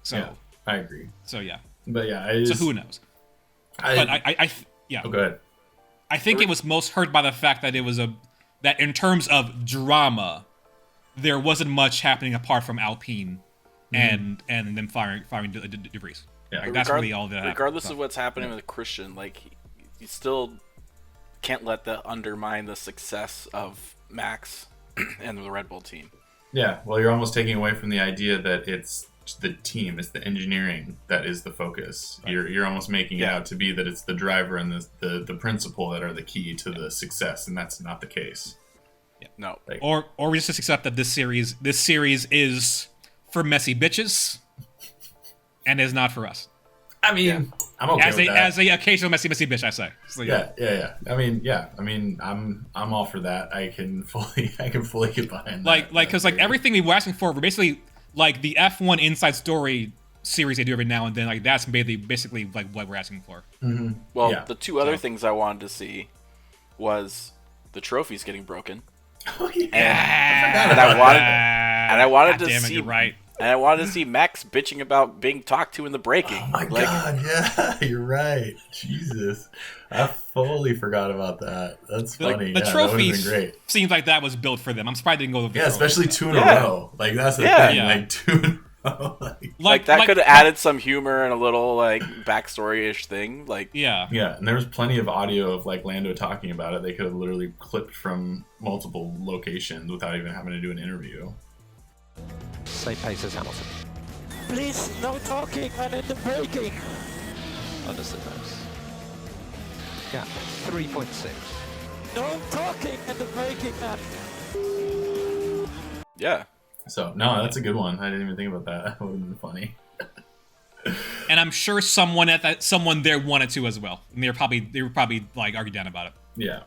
So I agree. So yeah. But yeah, so who knows? Go ahead. I think it was most hurt by the fact that it was that in terms of drama, there wasn't much happening apart from Alpine and them firing DeVries. Yeah. Like, that's really all that happened. Regardless of what's happening with Christian, like you still can't let that undermine the success of Max and the Red Bull team. Yeah, well, you're almost taking away from the idea that it's the team, it's the engineering that is the focus. Right. You're almost making it out to be that it's the driver and the principal that are the key to the success, and that's not the case. Yeah. No. Like, or we just accept that this series is for messy bitches and is not for us. I mean, I'm okay with that. As a occasional messy bitch, I say. So, yeah. I mean, I'm all for that. I can fully get behind that. Because everything we were asking for, we're basically like the F1 Inside Story series they do every now and then. Like that's basically like what we're asking for. Mm-hmm. Well, the 2 other things I wanted to see was the trophies getting broken. Oh yeah, and I wanted to see. You're right. And I wanted to see Max bitching about being talked to in the braking. Oh my god, yeah, you're right. Jesus. I fully forgot about that. That's funny. The trophies seems like that was built for them. I'm surprised they didn't go with the especially 2 in a row. Like that's the thing. Yeah. Like 2 in a row. Like that could have added some humor and a little like backstory-ish thing. Like Yeah, and there was plenty of audio of like Lando talking about it. They could have literally clipped from multiple locations without even having to do an interview. Same pace as Hamilton. Please, no talking and in the braking. Understood, Max. Gap 3.6. No talking and the braking, man. Yeah. So no, that's a good one. I didn't even think about that. That would have been funny. And I'm sure someone there wanted to as well. And they were probably like arguing down about it. Yeah.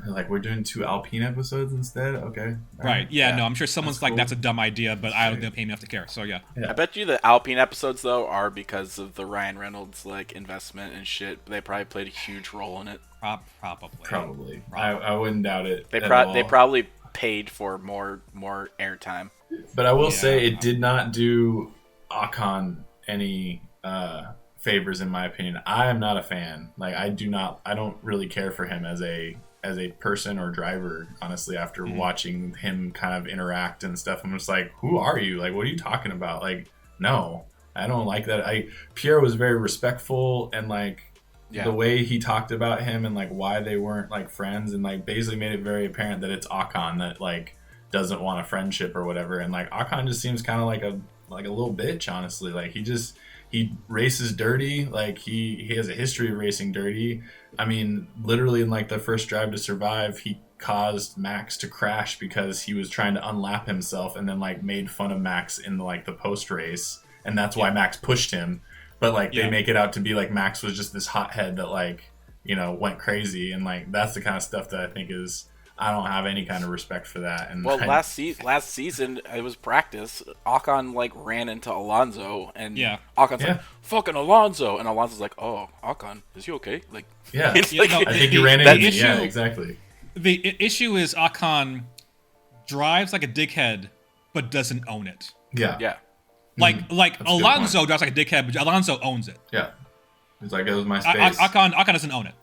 Like we're doing 2 Alpine episodes instead. Okay. Right. Yeah. No, I'm sure someone's like, that's a dumb idea, but I don't pay me enough to care. So yeah. I bet you the Alpine episodes though are because of the Ryan Reynolds like investment and shit. They probably played a huge role in it. Probably. I wouldn't doubt it. They probably paid for more airtime. But I will say it did not do Ocon any favors in my opinion. I am not a fan. Like I don't really care for him as a person or driver, honestly, after watching him kind of interact and stuff. I'm just like, who are you? Like, what are you talking about? Like, no, I don't like that. Pierre was very respectful and like the way he talked about him and like why they weren't like friends and like basically made it very apparent that it's Ocon that like doesn't want a friendship or whatever. And like Ocon just seems kind of like a little bitch, honestly. Like he races dirty. Like he has a history of racing dirty. I mean, literally in like the first Drive to Survive, he caused Max to crash because he was trying to unlap himself and then like made fun of Max in the post race, and that's why Max pushed him. But like they make it out to be like Max was just this hothead that like, you know, went crazy, and like that's the kind of stuff that I think is, I don't have any kind of respect for that. And last season it was practice. Ocon like ran into Alonso, and Ocon's like, "Fucking Alonso," and Alonso's like, "Oh, Ocon, is he okay?" Like, I think he ran into him. Yeah, exactly. The issue is Ocon drives like a dickhead, but doesn't own it. Yeah. Like Alonso drives like a dickhead, but Alonso owns it. Yeah. It's like, it was my space. Ocon doesn't own it.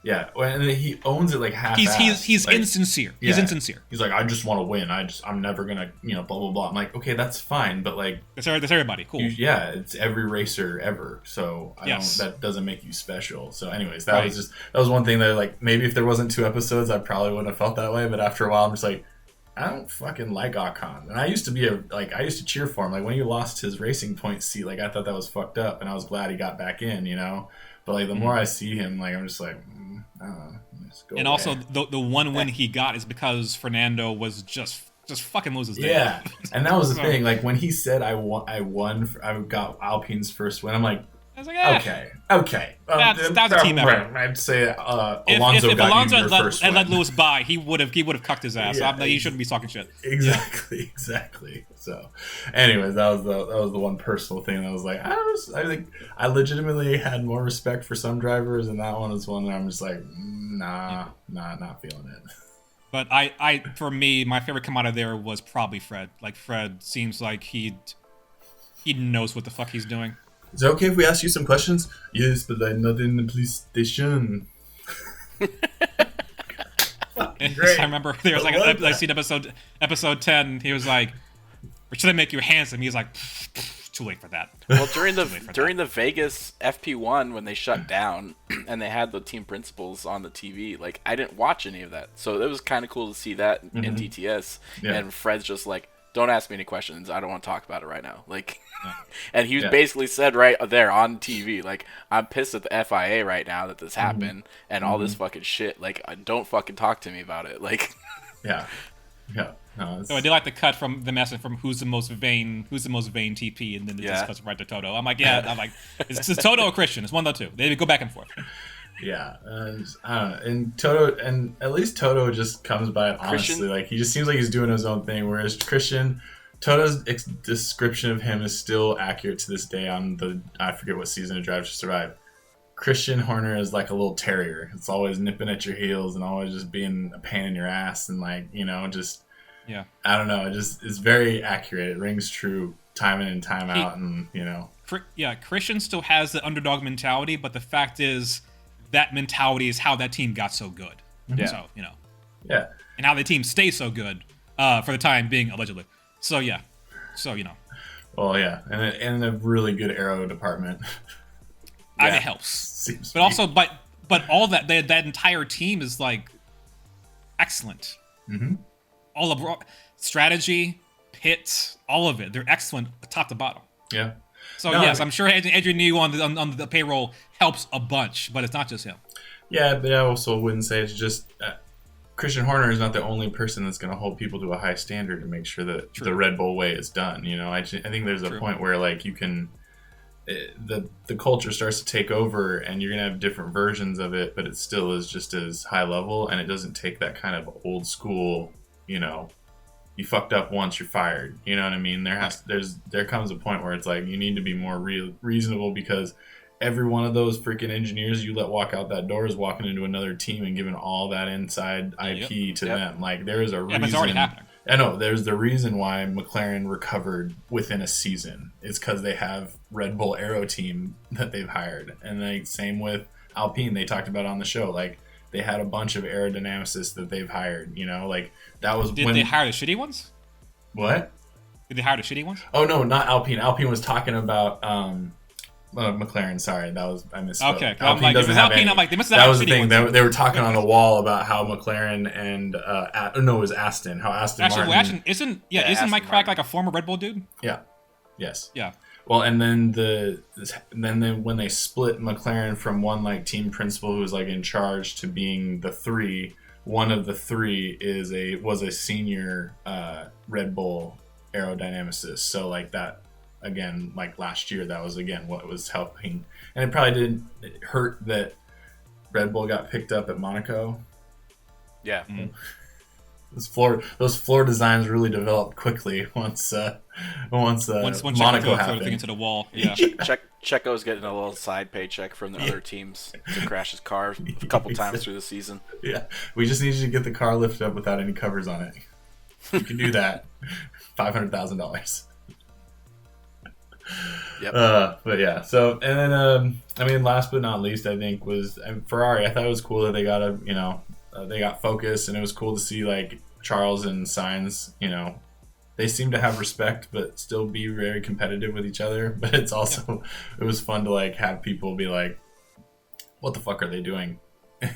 Yeah, and he owns it like half. He's like, insincere. Yeah. He's insincere. He's like, I just want to win. I'm never gonna, blah blah blah. I'm like, okay, that's fine, but like, That's everybody. Cool. it's every racer ever. So that doesn't make you special. So, anyways, that was one thing that like maybe if there wasn't 2 episodes, I probably wouldn't have felt that way. But after a while, I'm just like, I don't fucking like Ocon. And I used to cheer for him. Like when he lost his Racing Point seat, like I thought that was fucked up, and I was glad he got back in, But like the more I see him, like I'm just like, let's go. And away. Also, the one win he got is because Fernando was just fucking loses. Yeah, and that was the thing. Like when he said, I got Alpine's first win. I'm like, I was like, okay. That's a team effort. I'd say Alonso if got Alonso you your first win. Let Lewis by, he would have cucked his ass. Yeah, he shouldn't be talking shit. Exactly. So, anyways, that was the one personal thing that I was like, I think I legitimately had more respect for some drivers, and that one was one that I'm just like, not feeling it. But for me, my favorite come out of there was probably Fred. Like Fred seems like he knows what the fuck he's doing. Is it okay if we ask you some questions? Yes, but I'm not in the police station. Great. I remember there was like I seen episode 10. He was like, "Or should I make you handsome?" He's like, "Too late for that." Well, during the Vegas FP1 when they shut down and they had the team principals on the TV, like I didn't watch any of that, so it was kind of cool to see that in TTS. Yeah. And Fred's just like, "Don't ask me any questions. I don't want to talk about it right now." Like. And he basically said right there on TV, like, I'm pissed at the FIA right now that this happened and all this fucking shit. Like, don't fucking talk to me about it. Like, yeah. No, so I do like the cut from the message from who's the most vain TP, and then it just cuts right to Toto. I'm like, it's Toto or Christian. It's one of the two. They go back and forth. Yeah, I don't know. And Toto, and at least Toto just comes by it honestly. Christian, like he just seems like he's doing his own thing, whereas Christian. Toto's description of him is still accurate to this day on I forget what season of Drive to Survive. Christian Horner is like a little terrier. It's always nipping at your heels and always just being a pain in your ass and like, just... Yeah. I don't know. It's very accurate. It rings true time in and time out and, Yeah, Christian still has the underdog mentality, but the fact is that mentality is how that team got so good. Yeah. So, Yeah. And how the team stays so good for the time being, allegedly. So yeah, Well, yeah, and a really good aero department. And it helps. But also, but all that entire team is like excellent. Mm-hmm. All of strategy, pit, all of it. They're excellent, top to bottom. Yeah. So yes, I'm sure Adrian Newey on the payroll helps a bunch, but it's not just him. Yeah, but I also wouldn't say it's just. Christian Horner is not the only person that's going to hold people to a high standard to make sure that the Red Bull way is done. I think there's a point where like you can, the culture starts to take over, and you're going to have different versions of it, but it still is just as high level, and it doesn't take that kind of old school. You fucked up once, you're fired. You know what I mean? There comes a point where it's like you need to be more reasonable because. Every one of those freaking engineers you let walk out that door is walking into another team and giving all that inside IP to them. Like there is a reason. It's already happening. I know there's the reason why McLaren recovered within a season. It's because they have Red Bull Aero team that they've hired, and like same with Alpine. They talked about on the show. Like they had a bunch of aerodynamicists that they've hired. Like that was. Did they hire the shitty ones? What? Did they hire the shitty ones? Oh no, not Alpine. Alpine was talking about. McLaren, sorry, I misspoke. Okay, Alpine doesn't have any. I'm like, they must have that was the thing. They were talking on the wall about how McLaren and it was Aston. How Aston Martin. Isn't Mike Crack like a former Red Bull dude? Yeah. Yes. Yeah. Well, and then when they split McLaren from one like team principal who was like in charge to being the three, one of the three was a senior Red Bull aerodynamicist. So like that. Again, like last year, that was again what was helping, and it probably didn't hurt that Red Bull got picked up at Monaco. Yeah, those floor designs really developed quickly once Monaco happened. Into the wall. Yeah, Checo's getting a little side paycheck from the other teams to crash his car a couple times through the season. Yeah, we just need you to get the car lifted up without any covers on it. You can do that. $500,000. Yep. But yeah, so and then I mean, last but not least, I think was Ferrari. I thought it was cool that they got they got focus, and it was cool to see like Charles and Sainz. They seem to have respect, but still be very competitive with each other. But it's also it was fun to like have people be like, "What the fuck are they doing?"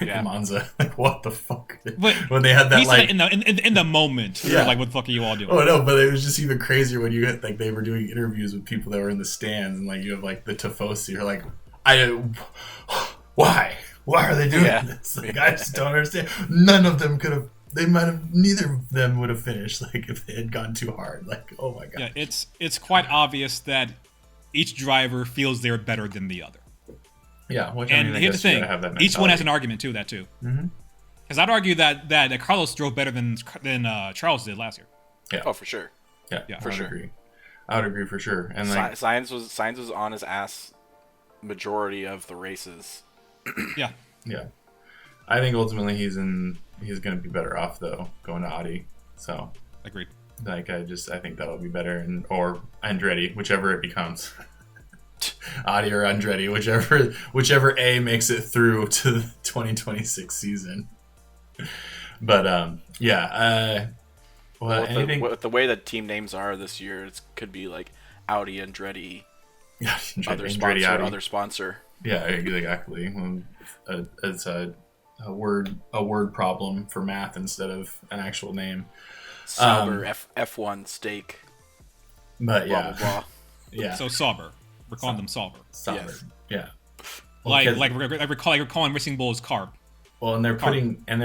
In Monza, like what the fuck? But when they had that like in the moment, you're like, what the fuck are you all doing? Oh no, but it was just even crazier when you had, like they were doing interviews with people that were in the stands, and like you have like the Tifosi, you're like, why are they doing this? Like I just don't understand. None of them could have. Neither of them would have finished like if they had gone too hard. Like oh my god. Yeah, it's quite obvious that each driver feels they're better than the other. Yeah, and here's the thing: each one has an argument to that too. Because I'd argue that Carlos drove better than Charles did last year. Yeah. Oh, for sure. Yeah, for sure. Agree. I would agree for sure. And like Sainz was on his ass majority of the races. Yeah. I think ultimately he's going to be better off though going to Audi. So agreed. Like I think that'll be better, or Andretti, whichever it becomes. Audi or Andretti, whichever A makes it through to the 2026 season. But with the way that team names are this year, it could be like Audi, Andretti, other sponsor. Yeah, exactly. It's a word problem for math instead of an actual name. Sauber F1 stake. But blah, blah, blah. Yeah. So Sauber. We're calling them Sauber. Yes. Yeah. Well, like we're calling Racing Bulls Carb. Well, and they're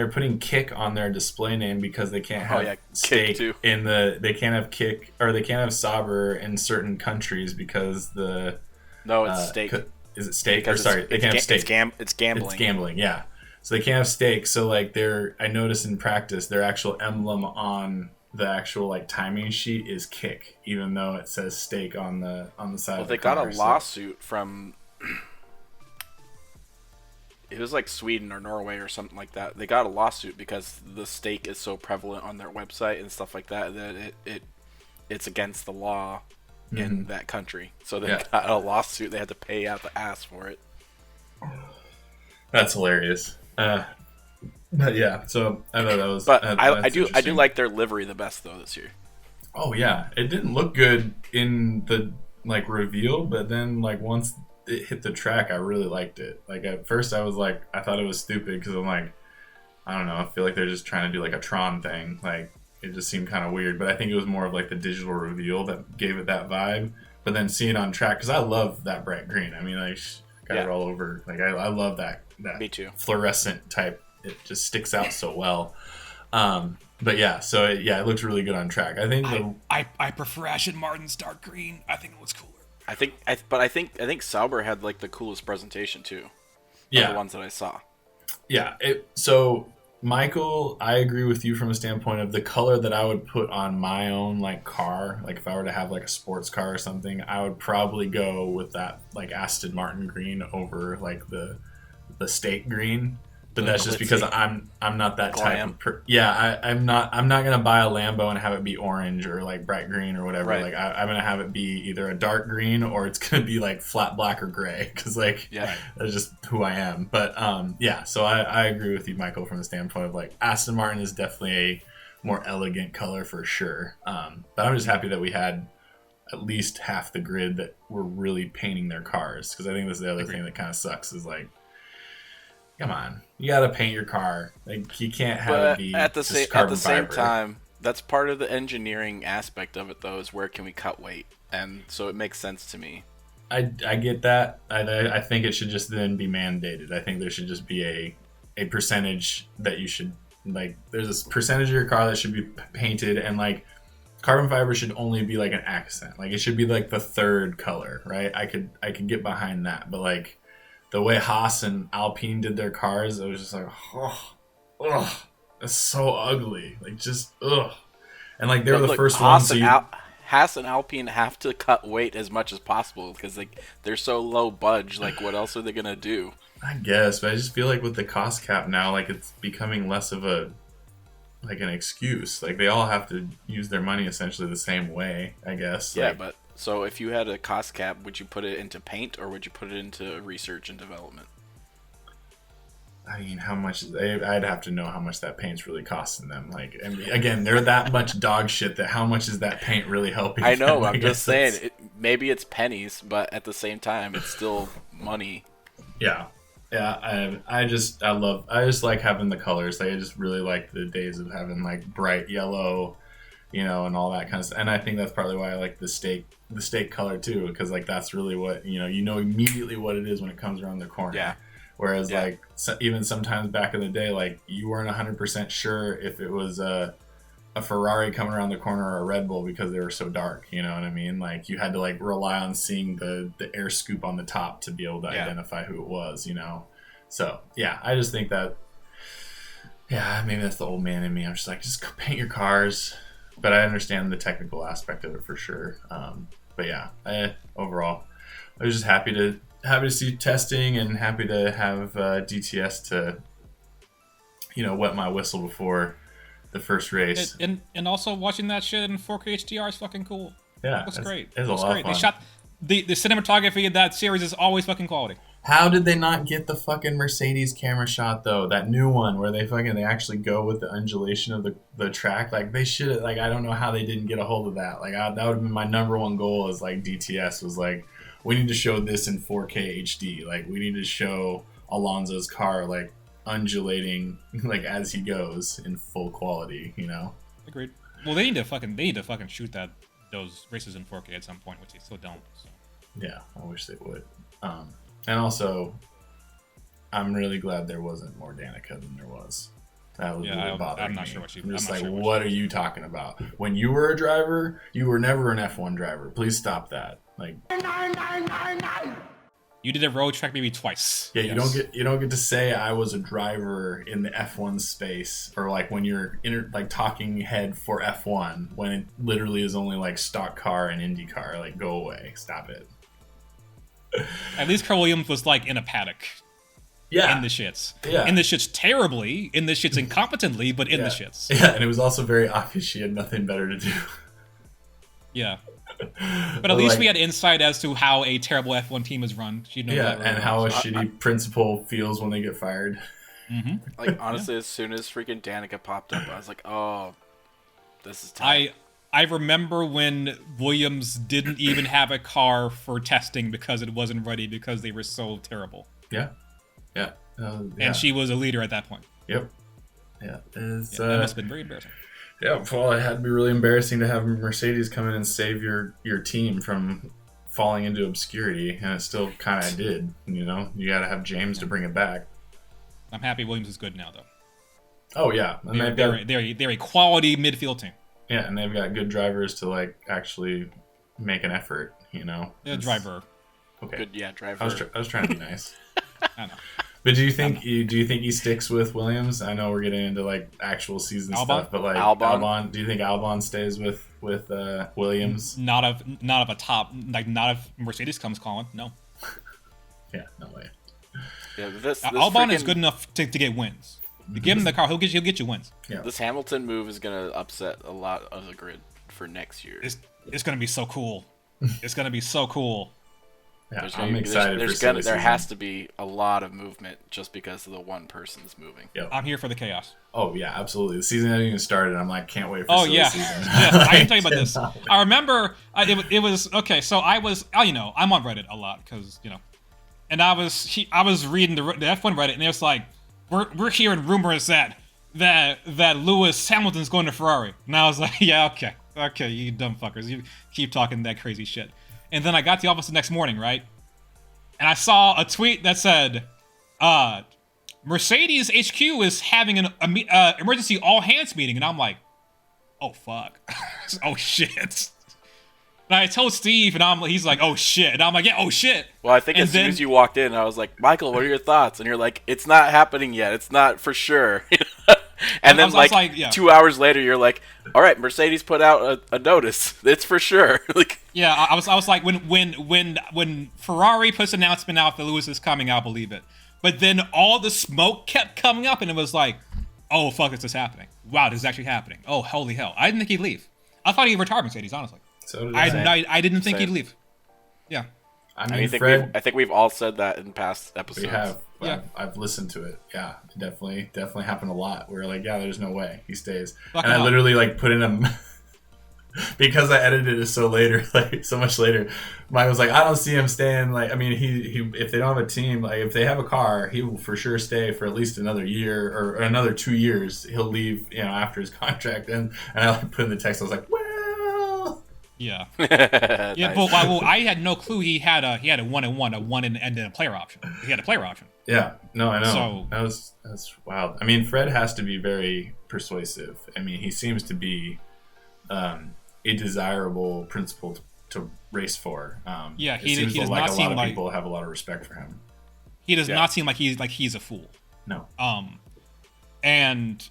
putting kick on their display name because they can't have steak in they can't have kick, or they can't have Sauber in certain countries because it's steak. Is it steak? Or sorry, they can't have steak. It's gambling. It's gambling. Yeah. So they can't have steak. So like I noticed in practice their actual emblem on the actual like timing sheet is kick, even though it says steak on the side. Well, of the got car, a lawsuit from it was like Sweden or Norway or something like that. They got a lawsuit because the steak is so prevalent on their website and stuff like that it's against the law in that country. So they got a lawsuit. They had to pay out the ass for it. That's hilarious. But yeah, so I thought that was. But I do like their livery the best though this year. Oh yeah, it didn't look good in the like reveal, but then like once it hit the track, I really liked it. Like at first, I thought it was stupid because I'm like, I don't know, I feel like they're just trying to do like a Tron thing. Like it just seemed kind of weird, but I think it was more of like the digital reveal that gave it that vibe. But then seeing it on track, because I love that bright green. I mean, like got it all over. Like I love that. Me too. Fluorescent type. It just sticks out so well. But yeah, so it looks really good on track. I think I prefer Aston Martin's dark green. I think it looks cooler. I think Sauber had like the coolest presentation too. Yeah, the ones that I saw. Yeah. So Michael, I agree with you from a standpoint of the color that I would put on my own like car. Like if I were to have like a sports car or something, I would probably go with that like Aston Martin green over like the steak green. But that's just because I'm not that type of I'm not gonna buy a Lambo and have it be orange or like bright green or whatever. Right. Like I'm gonna have it be either a dark green or it's gonna be like flat black or gray because that's just who I am. But so I agree with you, Michael, from the standpoint of like Aston Martin is definitely a more elegant color for sure. But I'm just happy that we had at least half the grid that were really painting their cars, because I think that's the other thing that kind of sucks is like, come on, you gotta paint your car. Like you can't have it be at the same time. That's part of the engineering aspect of it, though. Is where can we cut weight, and so it makes sense to me. I get that. I think it should just then be mandated. I think there should just be a percentage that you should like. There's a percentage of your car that should be painted, and like carbon fiber should only be like an accent. Like it should be like the third color, right? I could get behind that, but like. The way Haas and Alpine did their cars, it was just like, that's so ugly. Like, just, ugh. And, like, they were the first ones. Haas and Alpine have to cut weight as much as possible because they're so low budge. Like, what else are they going to do? I guess, but I just feel like with the cost cap now, like, it's becoming less of an excuse. Like, they all have to use their money essentially the same way, I guess. Yeah, like, but So if you had a cost cap, would you put it into paint or would you put it into research and development? I mean, how much? I'd have to know how much that paint's really costing them. Like, I mean, again, they're that much dog shit that how much is that paint really helping? I know. them? I'm just saying. Maybe it's pennies, but at the same time, it's still money. Yeah, yeah. I just like having the colors. Like, I just really like the days of having like bright yellow, and all that kind of stuff. And I think that's probably why I like the steak color too, because like that's really what you know immediately what it is when it comes around the corner. Yeah. Whereas like even sometimes back in the day, like you weren't 100% sure if it was a Ferrari coming around the corner or a Red Bull because they were so dark. You know what I mean? Like you had to like rely on seeing the air scoop on the top to be able to identify who it was. So yeah, I just think that maybe that's the old man in me. I'm just like, just paint your cars. But I understand the technical aspect of it for sure. But yeah, overall, I was just happy to see testing and happy to have DTS to, wet my whistle before the first race. And also watching that shit in 4K HDR is fucking cool. Yeah, it looks great. It's a lot of fun. They shot the cinematography of that series is always fucking quality. How did they not get the fucking Mercedes camera shot though? That new one where they actually go with the undulation of the track. Like they should. Like I don't know how they didn't get a hold of that. Like that would have been my number one goal. Is like DTS was like, we need to show this in 4K HD. Like we need to show Alonso's car like undulating like as he goes in full quality. Agreed. Well, they need to fucking shoot those races in 4K at some point, which they still don't. So. Yeah, I wish they would. And also, I'm really glad there wasn't more Danica than there was. That was really bothering I'm not me. sure what you. I'm just I'm like, not sure what are you talking about? When you were a driver, you were never an F1 driver. Please stop that. Like, you did a road track maybe twice. Yeah, yes. You don't get to say I was a driver in the F1 space, or like when you're talking head for F1 when it literally is only like stock car and Indy car. Like, go away. Stop it. At least Carl Williams was like in a paddock. Yeah. In the shits. Yeah. In the shits terribly, in the shits incompetently, but in the shits. Yeah, and it was also very obvious she had nothing better to do. Yeah. But at least we had insight as to how a terrible F1 team is run. And how a shitty principal feels when they get fired. Mm-hmm. Like, honestly, as soon as freaking Danica popped up, I was like, oh, this is tight. I remember when Williams didn't even have a car for testing because it wasn't ready because they were so terrible. Yeah. And she was a leader at that point. Yep. Yeah. That must have been very embarrassing. Yeah, well, it had to be really embarrassing to have Mercedes come in and save your team from falling into obscurity, and it still kind of did. You got to have James to bring it back. I'm happy Williams is good now, though. Oh yeah, and they're a quality midfield team. Yeah, and they've got good drivers to like actually make an effort. Yeah, driver. Okay. Good, yeah, driver. I was trying to be nice. I know. But do you think he sticks with Williams? I know we're getting into like actual season stuff, but like Albon, do you think Albon stays with Williams? Not if a top, like not if Mercedes comes calling. No. Yeah, no way. Yeah, this Albon is good enough to get wins. You give him the car, he'll get you wins. Yeah. This Hamilton move is gonna upset a lot of the grid for next year. It's gonna be so cool. It's gonna be so cool. Yeah, I'm excited for there has to be a lot of movement just because of the one person's moving. Yep. I'm here for the chaos. Oh yeah, absolutely. The season hasn't even started. I'm like, can't wait for silly season. Yeah, I can tell you about this. I remember it was okay. So I was, I'm on Reddit a lot because and I was reading the F1 Reddit, and it was like, we're hearing rumors that Lewis Hamilton's going to Ferrari, and I was like, yeah, okay, you dumb fuckers, you keep talking that crazy shit. And then I got to the office the next morning, right? And I saw a tweet that said, Mercedes HQ is having an emergency all-hands meeting. And I'm like, oh, fuck. Oh, shit. And I told Steve, and he's like, oh, shit. And I'm like, yeah, oh, shit. Well, I think as soon as you walked in, I was like, Michael, what are your thoughts? And you're like, it's not happening yet. It's not for sure. And then, like 2 hours later, you're like, "All right, Mercedes put out a notice. It's for sure." Like, yeah, I was like, when Ferrari puts an announcement out that Lewis is coming, I'll believe it. But then all the smoke kept coming up, and it was like, "Oh fuck, is this happening? Wow, this is actually happening. Oh holy hell!" I didn't think he'd leave. I thought he'd retire Mercedes, honestly. So did I. I didn't think Same. he'd leave. Yeah. I I mean, think Fred. I think we've all said that in past episodes. We have. Yeah. I've listened to it. Yeah, it definitely happened a lot. We're like, yeah, there's no way he stays. Fuck And I him up. literally like put in a because I edited it so later, like so much later. Mike was like, I don't see him staying. Like, I mean, he if they don't have a team, like if they have a car, he will for sure stay for at least another year or another 2 years. He'll leave, after his contract. And I like put in the text. I was like, well, Yeah. Nice. Yeah, but well, I had no clue he had a 1-1, a 1 and then a player option. He had a player option. yeah, no, I know. So- That's wild. I mean, Fred has to be very persuasive. I mean, he seems to be a desirable principal to race for. Yeah, it seems he does like not a seem lot of like- people have a lot of respect for him. He does Yeah. not seem like he's a fool. No. And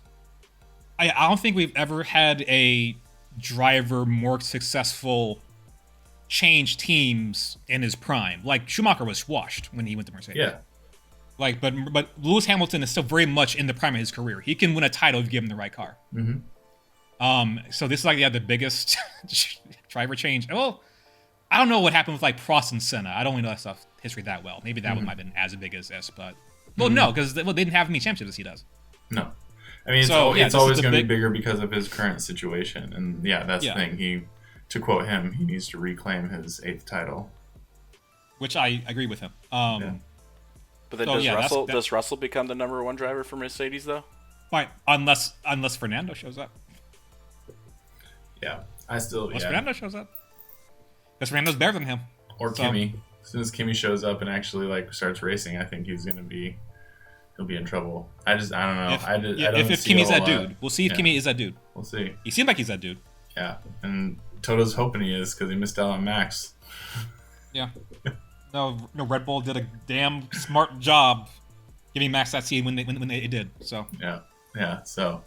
I don't think we've ever had a driver more successful change teams in his prime. Like Schumacher was washed when he went to Mercedes. Yeah. Like, but Lewis Hamilton is still very much in the prime of his career. He can win a title if you give him the right car. Mm-hmm. So this is like the biggest driver change. Well, I don't know what happened with like Prost and Senna. I don't really know that stuff history that well. Maybe that one might have been as big as this, but no, because they didn't have any championships as he does. No. I mean, So, yeah, it's this is always the going to be big- bigger because of his current situation. And yeah, that's Yeah. the thing. To quote him, he needs to reclaim his 8th title. Which I agree with him. Yeah. But then So, does yeah, Russell that- does Russell become the number 1 driver for Mercedes though? Fine, unless Fernando shows up. Yeah. Unless Fernando shows up. Because Fernando's better than him. Or So- Kimi. As soon as Kimi shows up and actually like starts racing, I think he'll be in trouble. I don't know. If, I don't if see a Kimi's whole that lot. dude. We'll see if Yeah. Kimi is that dude. We'll see. He seemed like he's that dude. Yeah. And Toto's hoping he is because he missed out on Max. Yeah. No, Red Bull did a damn smart job giving Max that seed when they did. So Yeah. So,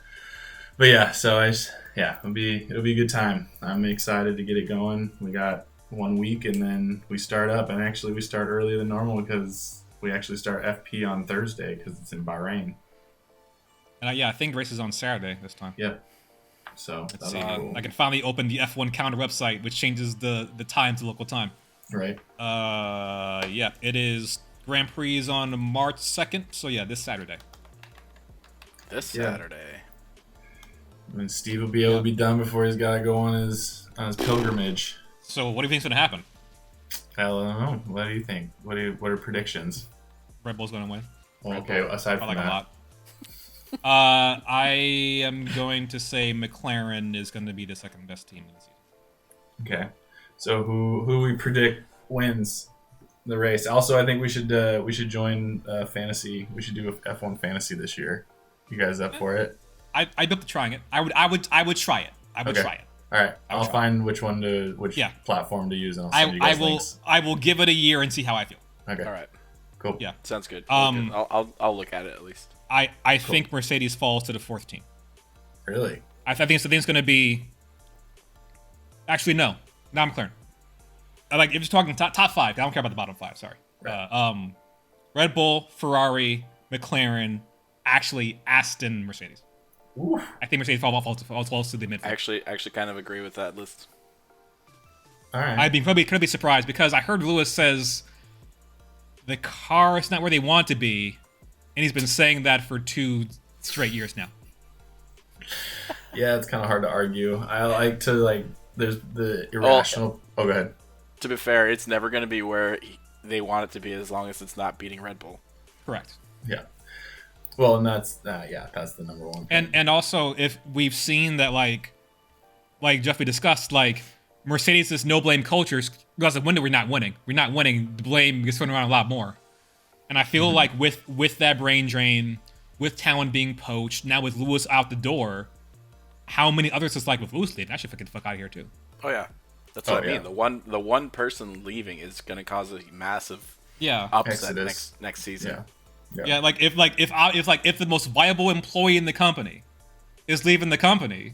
but yeah. So it'll be a good time. I'm excited to get it going. We got 1 week and then we start up, and actually we start earlier than normal because we actually start FP on Thursday because it's in Bahrain. and I think the race is on Saturday this time. Yeah. So Let's that'll see. be cool. I can finally open the F1 calendar website, which changes the time to local time. Right. Yeah, it is Grand Prix is on March 2nd. So yeah, this Saturday. This Yeah. Saturday. And Steve will be able to be done before he's got to go on his pilgrimage. So what do you think's gonna happen? I don't know. What do you think? What are predictions? Red Bull's gonna win. Well, okay, aside I from like that, a lot. I am going to say McLaren is going to be the second best team in the season. okay. So who we predict wins the race? Also, I think we should join fantasy. We should do a F1 fantasy this year. You guys up for it? I'd be up to trying it. I would try it. I would Okay. try it. All right, I'll find which Yeah. platform to use, and I'll send you guys links. I will give it a year and see how I feel. Okay. All right. Cool. Yeah. Sounds good. Um, I'll look at it at least. I think Mercedes falls to the 4th team. Really? I think it's going to be. Actually, no. Now I'm clear. Like if you're talking top 5, I don't care about the bottom 5. Sorry. Right. Red Bull, Ferrari, McLaren, actually Aston, Mercedes. Oof. I think Mercedes falls close to the midfield. I actually kind of agree with that list. All right. I'd be probably could be surprised because I heard Lewis says the car is not where they want to be, and he's been saying that for 2 straight years now. Yeah, it's kind of hard to argue. I like to There's the irrational. Oh, go ahead. To be fair, it's never going to be where they want it to be as long as it's not beating Red Bull. Correct. Yeah. Well, and that's that's the number one thing. And also if we've seen that like Jeffrey discussed, like Mercedes is no blame cultures because of when we're not winning. We're not winning. The blame gets thrown around a lot more. And I feel like with that brain drain, with talent being poached, now with Lewis out the door, how many others is like with Lewis leaving? I should get the fuck out of here too. Oh yeah, that's what I yeah. mean. The one person leaving is going to cause a massive Yeah. upset Exodus. next season. Yeah. Yeah, if the most viable employee in the company is leaving the company,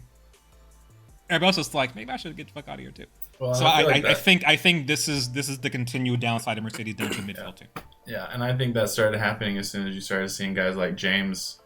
everybody else is like, maybe I should get the fuck out of here too. Well, So I feel like I that- think this is the continued downside of Mercedes down to the midfield too. Yeah, and I think that started happening as soon as you started seeing guys like James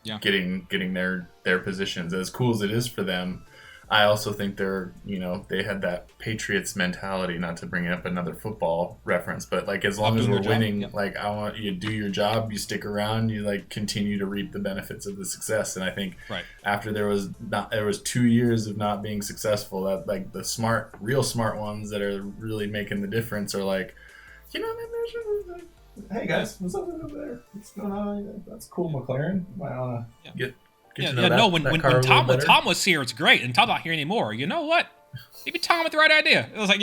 Yeah. getting their positions. As cool as it is for them, I also think they had that Patriots mentality, not to bring up another football reference, but like as long as we're winning, like I want you to do your job, you stick around, you like continue to reap the benefits of the success. And I think after there was 2 years of not being successful, that like the real smart ones that are really making the difference are like, hey guys, what's up over there? What's going on? That's cool, McLaren. Might wanna get when Tom was here, it's great, and Tom's not here anymore. You know what? Maybe Tom had the right idea. It was like,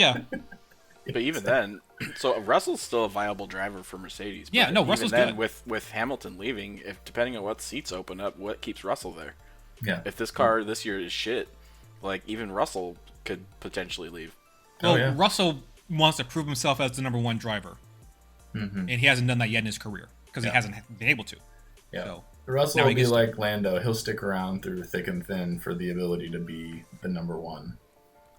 But even then, so Russell's still a viable driver for Mercedes. Yeah, no, Russell's good. With Hamilton leaving, if depending on what seats open up, what keeps Russell there? Yeah. If this car this year is shit, like even Russell could potentially leave. Well, Russell wants to prove himself as the number one driver, and he hasn't done that yet in his career because he hasn't been able to. Yeah. So, Russell will be like Lando. He'll stick around through thick and thin for the ability to be the number one.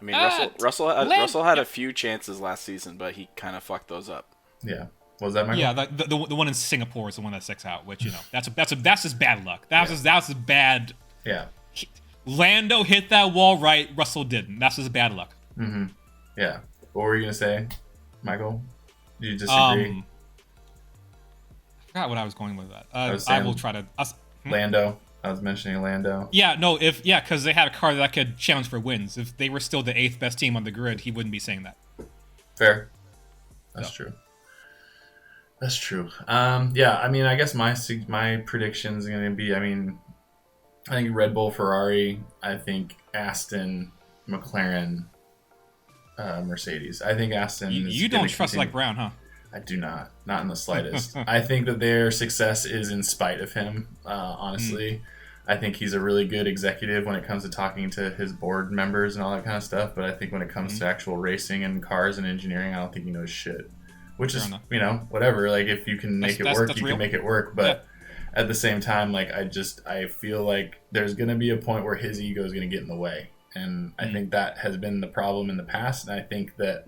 I mean, Russell had a few chances last season, but he kind of fucked those up. Yeah. Was that my? Yeah, the one in Singapore is the one that sticks out. Which that's just bad luck. That's just bad. Yeah. Lando hit that wall right. Russell didn't. That's just bad luck. Mm-hmm. Yeah. What were you gonna say, Michael? Do you disagree? I forgot what I was going with that. I will try to. Lando. I was mentioning Lando. Yeah, no, because they had a car that could challenge for wins. If they were still the 8th best team on the grid, he wouldn't be saying that. Fair. That's true. That's true. Yeah, I mean, I guess my prediction is going to be, I think Red Bull, Ferrari, I think Aston, McLaren, Mercedes. I think Aston You don't trust like Brown, huh? I do not in the slightest. I think that their success is in spite of him, honestly. I think he's a really good executive when it comes to talking to his board members and all that kind of stuff, but I think when it comes to actual racing and cars and engineering, I don't think he knows shit. Which is, whatever. Like, if you can make it work, you can make it work. But at the same time, like, I feel like there's going to be a point where his ego is going to get in the way. And I think that has been the problem in the past, and I think that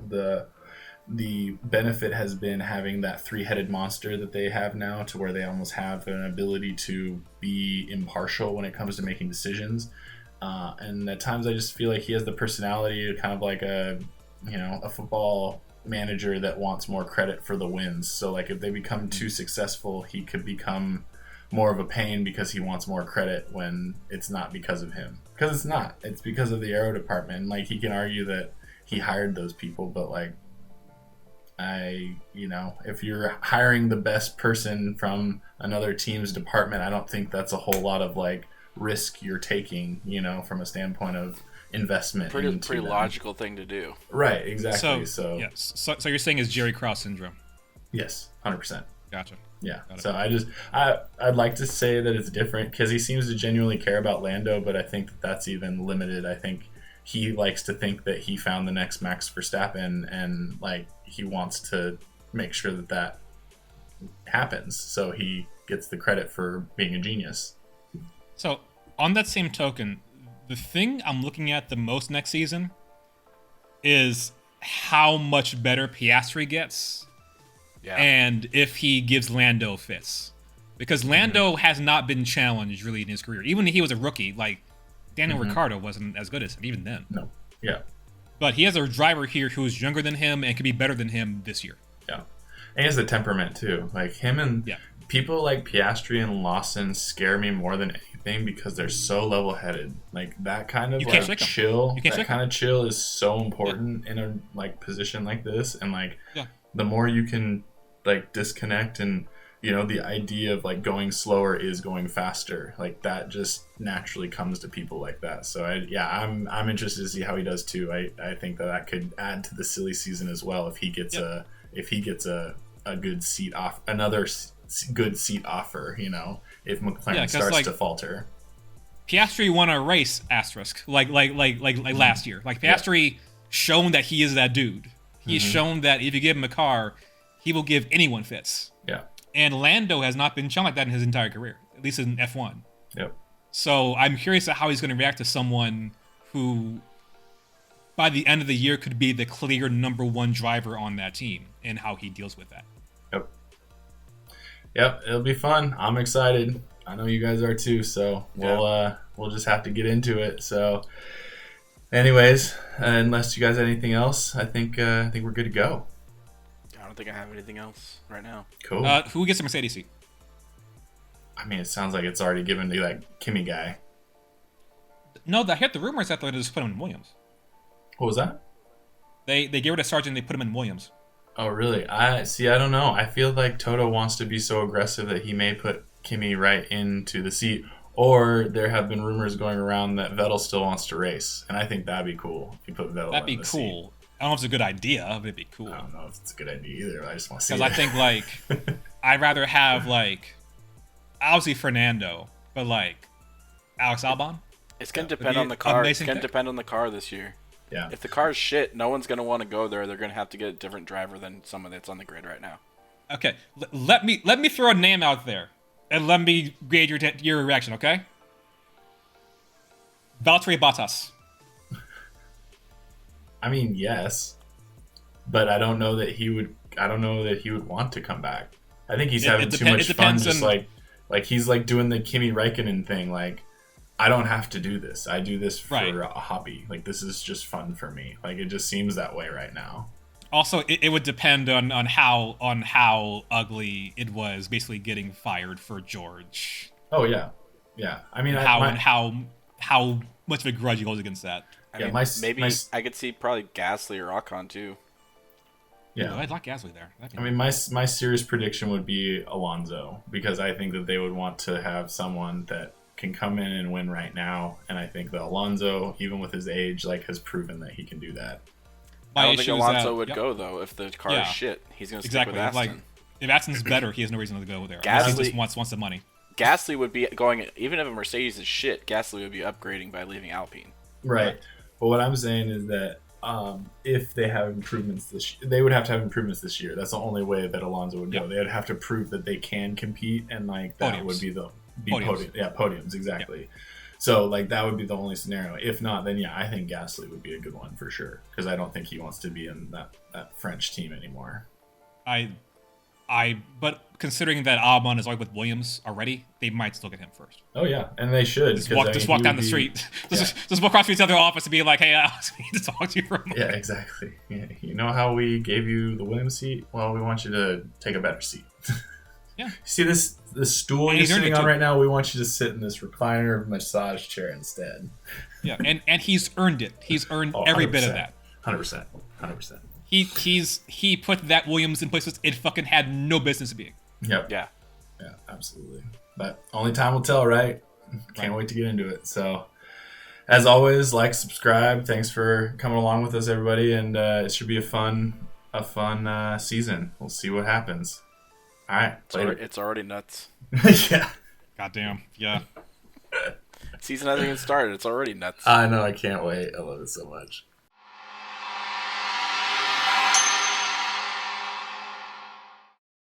the benefit has been having that three-headed monster that they have now, to where they almost have an ability to be impartial when it comes to making decisions. And at times I just feel like he has the personality of kind of like a football manager that wants more credit for the wins. So like if they become too successful, he could become more of a pain because he wants more credit when it's not because of him. Because it's not. It's because of the aero department. Like, he can argue that he hired those people, but like, if you're hiring the best person from another team's department, I don't think that's a whole lot of like risk you're taking, from a standpoint of investment. Pretty logical thing to do. Right, exactly. So you're saying it's Jerry Krause syndrome? Yes, 100%. Gotcha. Yeah. So I'd like to say that it's different because he seems to genuinely care about Lando, but I think that's even limited. I think he likes to think that he found the next Max Verstappen, and like he wants to make sure that happens, so he gets the credit for being a genius. So on that same token, the thing I'm looking at the most next season is how much better Piastri gets, and if he gives Lando fits, because Lando has not been challenged really in his career. Even when he was a rookie, like Daniel Ricciardo wasn't as good as him even then. No. Yeah. But he has a driver here who is younger than him and could be better than him this year. Yeah. And he has the temperament too. Like him and people like Piastri and Lawson scare me more than anything because they're so level-headed. Like that kind of like chill. That kind of chill is so important in a like position like this. And like the more you can like disconnect, and the idea of like going slower is going faster. Like that just naturally comes to people like that. So I'm interested to see how he does too. I think that could add to the silly season as well if he gets a good seat off, another good seat offer. If McLaren starts to falter. Piastri won a race asterisk like last year. Like Piastri shown that he is that dude. He's shown that if you give him a car, he will give anyone fits. Yeah. And Lando has not been shown like that in his entire career, at least in F1. Yep. So I'm curious at how he's going to react to someone who, by the end of the year, could be the clear number one driver on that team, and how he deals with that. Yep. It'll be fun. I'm excited. I know you guys are too. So we'll just have to get into it. So Anyways, unless you guys have anything else, I think we're good to go. I don't think I have anything else right now. Cool. Who gets the Mercedes seat? I mean, it sounds like it's already given to that Kimmy guy. No, I heard the rumors that they just put him in Williams. What was that? They gave rid of Sargent and they put him in Williams. Oh, really? I don't know. I feel like Toto wants to be so aggressive that he may put Kimmy right into the seat. Or there have been rumors going around that Vettel still wants to race. And I think that'd be cool if you put Vettel That'd be in the cool. seat. I don't know if it's a good idea, but it'd be cool. I don't know if it's a good idea either. I just want to see it. Because I think, like, I'd rather have, like, obviously Fernando, but, like, Alex Albon. It's going to depend on the car. It's going to pick. depend on the car this year. Yeah. If the car's shit, no one's going to want to go there. They're going to have to get a different driver than someone that's on the grid right now. Okay, let me throw a name out there, and let me gauge your reaction, okay? Valtteri Bottas. I mean, yes, but I don't know that he would. I don't know that he would want to come back. I think he's having too much fun. Just like he's like doing the Kimi Räikkönen thing. Like, I don't have to do this. I do this for a hobby. Like, this is just fun for me. Like, it just seems that way right now. Also, it would depend on how ugly it was, basically getting fired for George. Oh yeah, yeah. I mean, how much of a grudge he holds against that. I mean, I could see probably Gasly or Ocon too. Yeah, I'd like Gasly there. I mean, my serious prediction would be Alonso, because I think that they would want to have someone that can come in and win right now, and I think that Alonso, even with his age, like, has proven that he can do that. I don't think Alonso would go though if the car is shit. He's going to stick with Aston. Like, if Aston's better, he has no reason to go there. Gasly he just wants the money. Gasly would be going, even if a Mercedes is shit, Gasly would be upgrading by leaving Alpine. Right. But what I'm saying is that if they have improvements they would have to have improvements this year. That's the only way that Alonso would go. Yep. They would have to prove that they can compete, and like that Podiums. would be Podiums. podium. Yeah, podiums, exactly. Yep. So like that would be the only scenario. If not, then yeah, I think Gasly would be a good one for sure, because I don't think he wants to be in that French team anymore. But considering that Albon is like with Williams already, they might still get him first. Oh yeah, and they should. Just walk down the street. Just walk across to the other office and be like, "Hey, Alex, we need to talk to you for a moment." Yeah, exactly. Yeah. You know how we gave you the Williams seat? Well, we want you to take a better seat. Yeah. See this stool you're sitting on right now? We want you to sit in this recliner massage chair instead. Yeah, and he's earned it. He's earned every bit of that. 100%. He put that Williams in places it fucking had no business being. Yep. Yeah, absolutely. But only time will tell, right? Can't wait to get into it. So, as always, like, subscribe. Thanks for coming along with us, everybody, and it should be a fun season. We'll see what happens. All right, it's already nuts. Yeah. Goddamn. Yeah. Season hasn't even started. It's already nuts. I know. I can't wait. I love it so much.